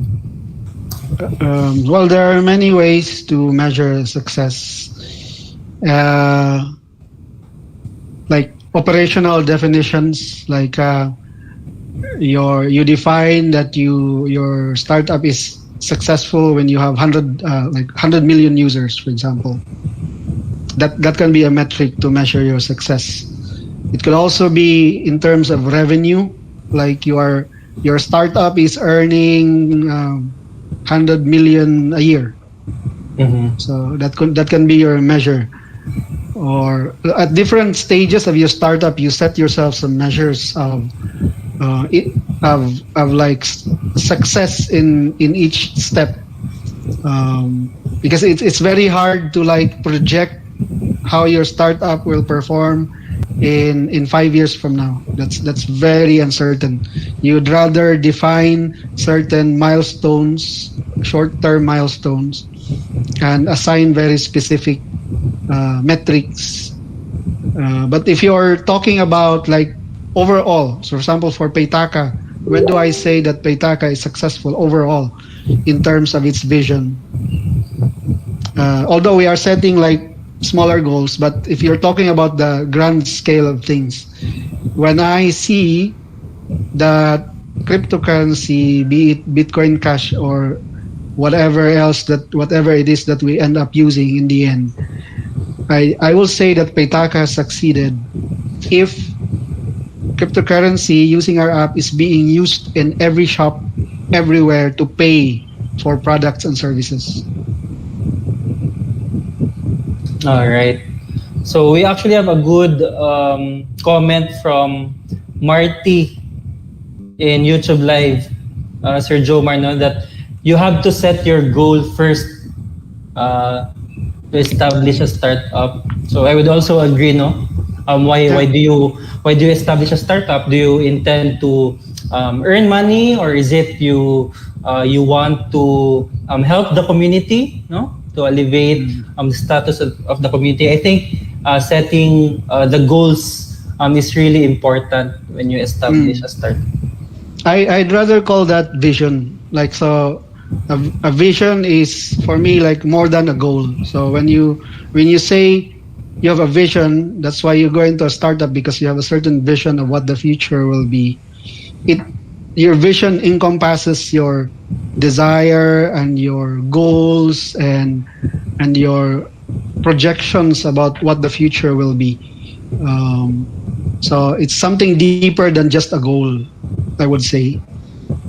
Well, there are many ways to measure success. Like operational definitions, like you define that your startup is successful when you have 100 million users, for example. That can be a metric to measure your success. It could also be in terms of revenue, like your startup is earning 100 million a year. Mm-hmm. So that can be your measure. Or at different stages of your startup, you set yourself some measures of like success in each step. Because it's very hard to like project how your startup will perform in 5 years from now. That's very uncertain. You'd rather define certain milestones, short-term milestones, and assign very specific metrics. But if you're talking about like overall, so for example, for Paytaka, when do I say that Paytaka is successful overall in terms of its vision? Although we are setting like smaller goals, but if you're talking about the grand scale of things, when I see that cryptocurrency, be it Bitcoin Cash or whatever it is that we end up using in the end, I will say that Paytaka has succeeded if cryptocurrency using our app is being used in every shop, everywhere to pay for products and services. All right. So we actually have a good comment from Marty in YouTube Live, Sir Jomar, no, that you have to set your goal first to establish a startup. So I would also agree, no. Why do you establish a startup? Do you intend to earn money, or is it you want to help the community, no, to elevate the status of the community? I think setting the goals is really important when you establish a startup. I'd rather call that vision. Like, so a vision is for me like more than a goal. So when you say you have a vision, that's why you go into a startup, because you have a certain vision of what the future will be. Your vision encompasses your desire and your goals and your projections about what the future will be. So it's something deeper than just a goal, I would say.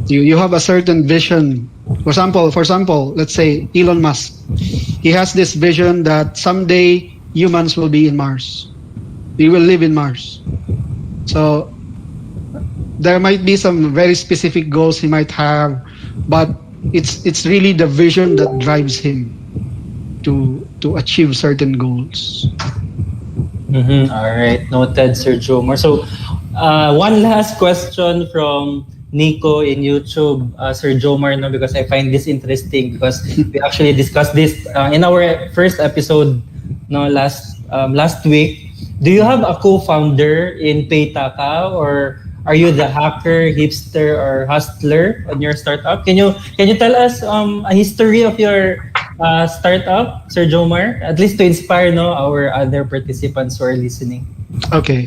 You have a certain vision. For example, let's say Elon Musk. He has this vision that someday humans will be in Mars. We will live in Mars. So there might be some very specific goals he might have, but it's really the vision that drives him to achieve certain goals. Mm-hmm. All right, noted, Sir Jomar. So one last question from Nico in YouTube, Sir Jomar, no, because I find this interesting, because we actually discussed this in our first episode, no, last week. Do you have a co-founder in Paytaka, or are you the hacker, hipster, or hustler on your startup? Can you tell us a history of your startup, Sir Jomar, at least to inspire, no, our other participants who are listening? Okay.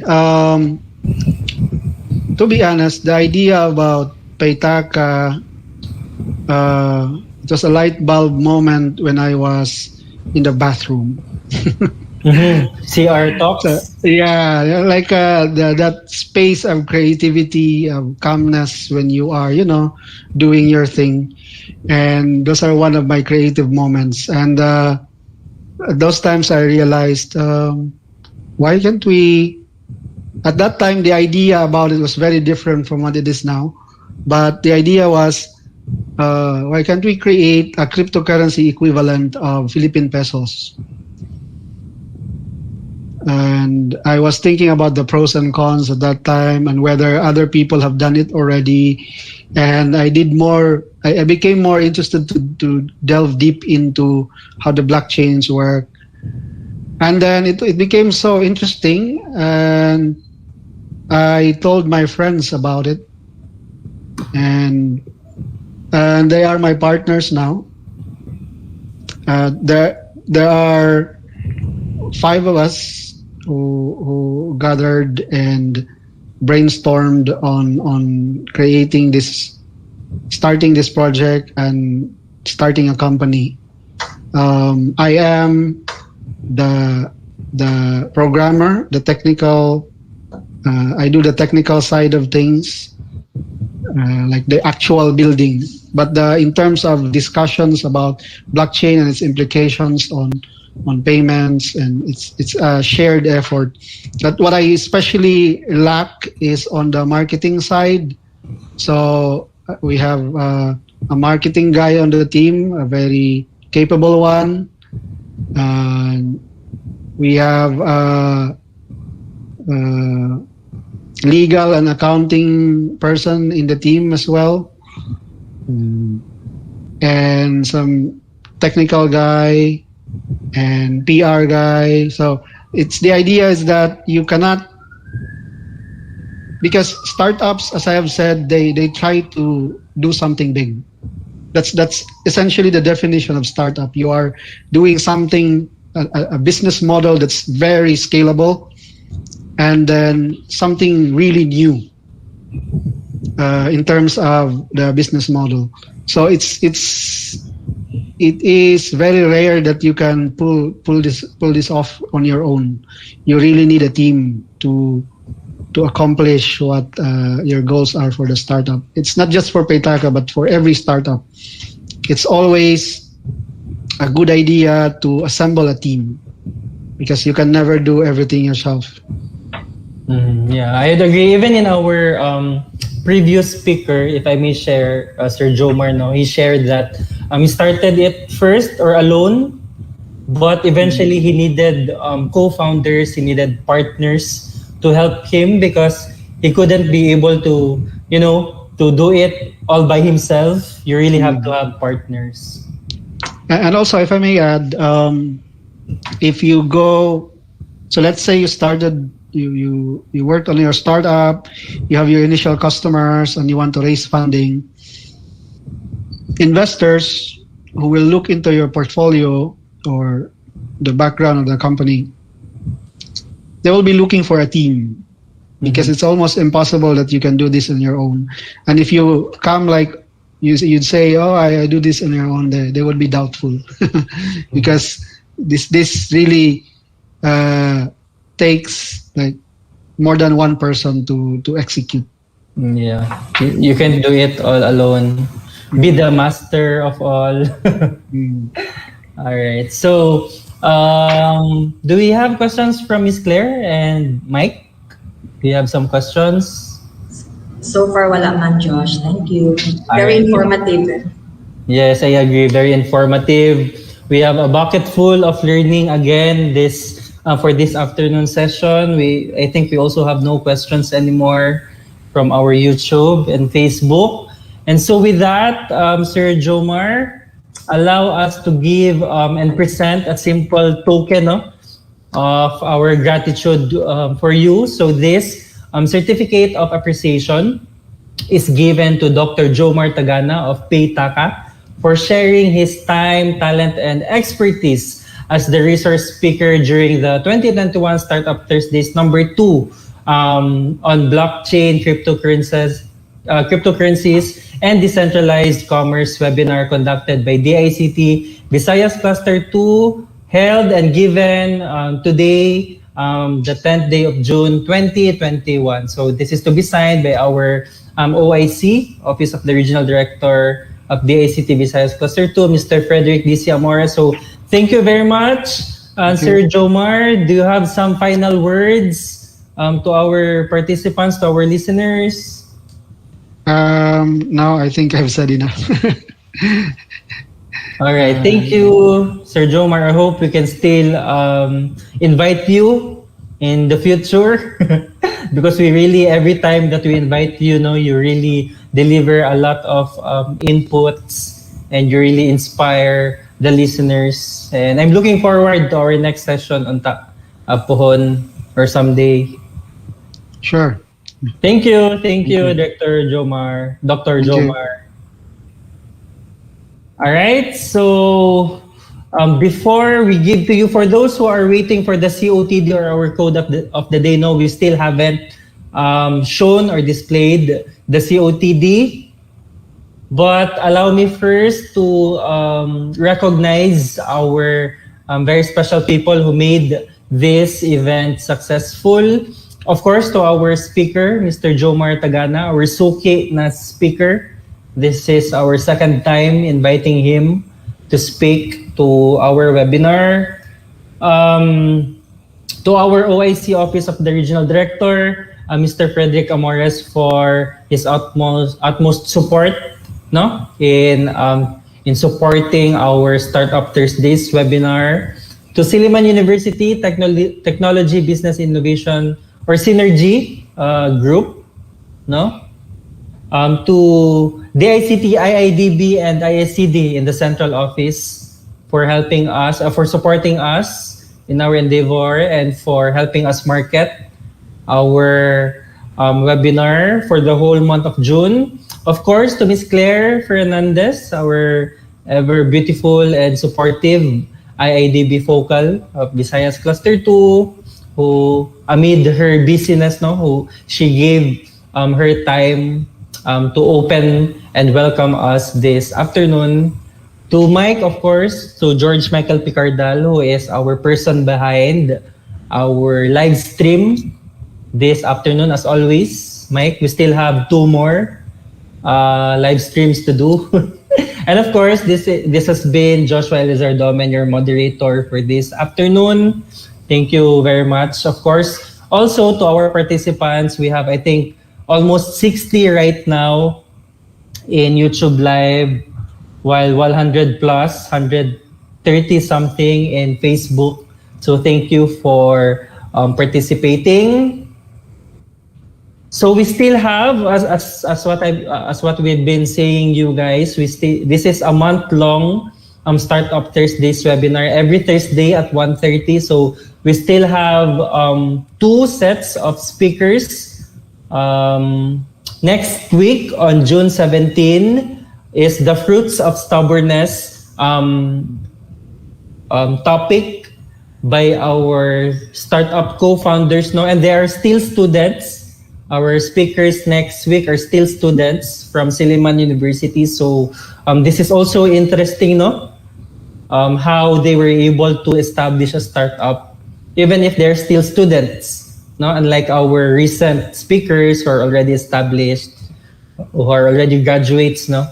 To be honest, the idea about Paytaka, it was a light bulb moment when I was in the bathroom. Mm-hmm. CR talks. So, yeah, like that space of creativity, of calmness when you are, doing your thing, and those are one of my creative moments. And those times I realized, why can't we? At that time, the idea about it was very different from what it is now. But the idea was, why can't we create a cryptocurrency equivalent of Philippine pesos? And I was thinking about the pros and cons at that time, and whether other people have done it already. And I became more interested to delve deep into how the blockchains work. And then it became so interesting, and I told my friends about it, and they are my partners now. There are 5 of us who gathered and brainstormed on starting this project and starting a company. I am the programmer, the technical. I do the technical side of things, like the actual building. But in terms of discussions about blockchain and its implications on payments, and it's a shared effort. But what I especially lack is on the marketing side. So we have a marketing guy on the team, a very capable one. We have legal and accounting person in the team as well, and some technical guy and PR guy. So the idea is that you cannot, because startups, as I have said, they try to do something big. That's essentially the definition of startup. You are doing something, a business model that's very scalable, and then something really new in terms of the business model. So it is very rare that you can pull this off on your own. You really need a team to accomplish what your goals are for the startup. It's not just for Paytaka, but for every startup. It's always a good idea to assemble a team, because you can never do everything yourself. Yeah, I'd agree. Even in our previous speaker, if I may share, Sir Jomar, no, he shared that he started it first or alone, but eventually he needed co-founders, he needed partners to help him, because he couldn't be able to, to do it all by himself. You really have to have partners. And also, if I may add, if you go, so let's say you started, you worked on your startup, you have your initial customers, and you want to raise funding. Investors who will look into your portfolio or the background of the company, they will be looking for a team, because it's almost impossible that you can do this on your own. And if you come like you'd say, "Oh, I do this on your own," they would be doubtful, because this really takes like more than one person to execute. Yeah, you can do it all alone. Be the master of all. All right. So, do we have questions from Miss Claire and Mike? Do you have some questions? So far, wala man, Josh. Thank you. Very informative. Yes, I agree. Very informative. We have a bucket full of learning again for this afternoon session. I think we also have no questions anymore from our YouTube and Facebook. And so with that, Sir Jomar, allow us to give and present a simple token of our gratitude for you. So this certificate of appreciation is given to Dr. Jomar Tagana of Paytaka for sharing his time, talent, and expertise as the resource speaker during the 2021 Startup Thursdays #2 on blockchain, cryptocurrencies, and decentralized commerce webinar conducted by DICT Visayas Cluster 2, held and given today, the 10th day of June 2021. So this is to be signed by our OIC, Office of the Regional Director of DICT Visayas Cluster 2, Mr. Frederick D.C. Amora. So thank you very much, Sir Jomar. Do you have some final words to our participants, to our listeners? No, I think I've said enough. All right. Thank you, Sir Jomar. I hope we can still invite you in the future because we really, every time that we invite you, you really deliver a lot of inputs and you really inspire the listeners. And I'm looking forward to our next session on Pohon or someday. Sure. Thank you, Dr. Jomar. All right, so Before we give to you, for those who are waiting for the COTD or our code of the day, no, we still haven't shown or displayed the COTD. But allow me first to recognize our very special people who made this event successful. Of course, to our speaker, Mr. Jomar Tagana, our Suki na speaker. This is our second time inviting him to speak to our webinar. To our OIC Office of the Regional Director, Mr. Frederick Amores, for his utmost support, no, in supporting our Startup Thursdays webinar. To Silliman University Technology Business Innovation or Synergy Group, no. To DICT, IIDB, and ISCD in the central office for helping us, for supporting us in our endeavor and for helping us market our webinar for the whole month of June. Of course, to Ms. Claire Fernandez, our ever beautiful and supportive IIDB focal of Visayas Cluster 2, who amid her busyness, no, who she gave her time to open and welcome us this afternoon. To Mike, of course, to George Michael Picardal, who is our person behind our live stream this afternoon. As always, Mike, we still have 2 more live streams to do. And of course, this has been Joshua Elizardomen, your moderator for this afternoon. Thank you very much. Of course, also to our participants, we have, I think, almost 60 right now in YouTube Live, while 100 plus, 130 something in Facebook. So thank you for participating. So we still have, as what we've been saying, you guys, this is a month-long Startup Thursdays webinar every Thursday at 1:30. So we still have 2 sets of speakers. Next week on June 17 is the fruits of stubbornness topic by our startup co-founders, no, and they are still students. Our speakers next week are still students from Silliman University. So this is also interesting, no? How they were able to establish a startup, even if they're still students, no? Unlike our recent speakers who are already established, who are already graduates, no?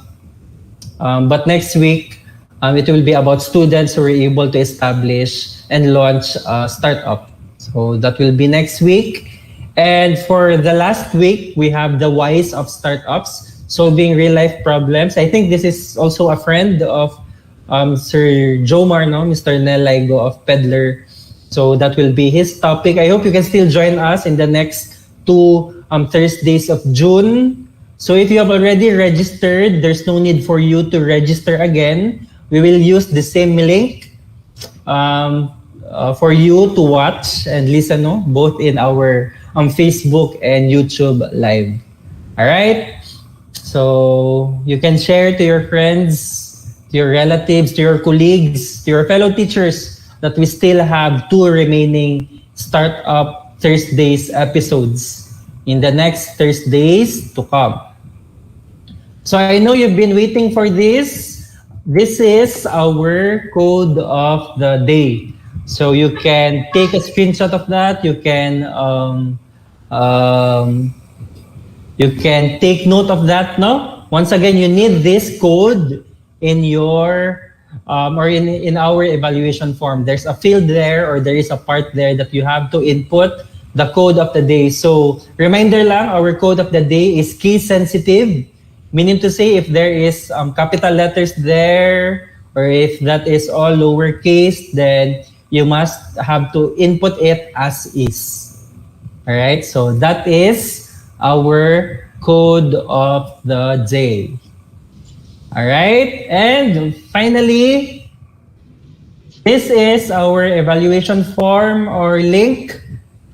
But next week, it will be about students who are able to establish and launch a startup. So that will be next week. And for the last week, we have the whys of startups, solving real life problems. I think this is also a friend of Sir Jomar, no? Mr. Nel Laigo of Peddler. So that will be his topic. I hope you can still join us in the next 2 Thursdays of June. So if you have already registered, there's no need for you to register again. We will use the same link for you to watch and listen, no? Both in our Facebook and YouTube Live. All right? So you can share to your friends, to your relatives, to your colleagues, to your fellow teachers that we still have 2 remaining Startup Thursdays episodes in the next Thursdays to come. So I know you've been waiting for this. This is our code of the day. So you can take a screenshot of that. You can take note of that, no? Once again, you need this code in your or in our evaluation form. There's a field there, or there is a part there that you have to input the code of the day. So reminder lang, our code of the day is case sensitive, meaning to say if there is capital letters there, or if that is all lowercase, then you must have to input it as is. All right, so that is our code of the day. All right, and finally, this is our evaluation form or link,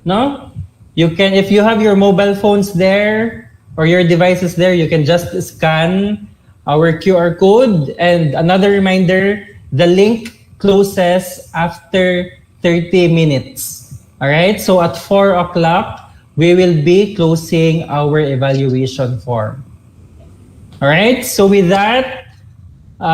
no? You can, if you have your mobile phones there or your devices there, you can just scan our QR code. And another reminder, the link closes after 30 minutes. All right, so at 4 o'clock, we will be closing our evaluation form. All right, so with that,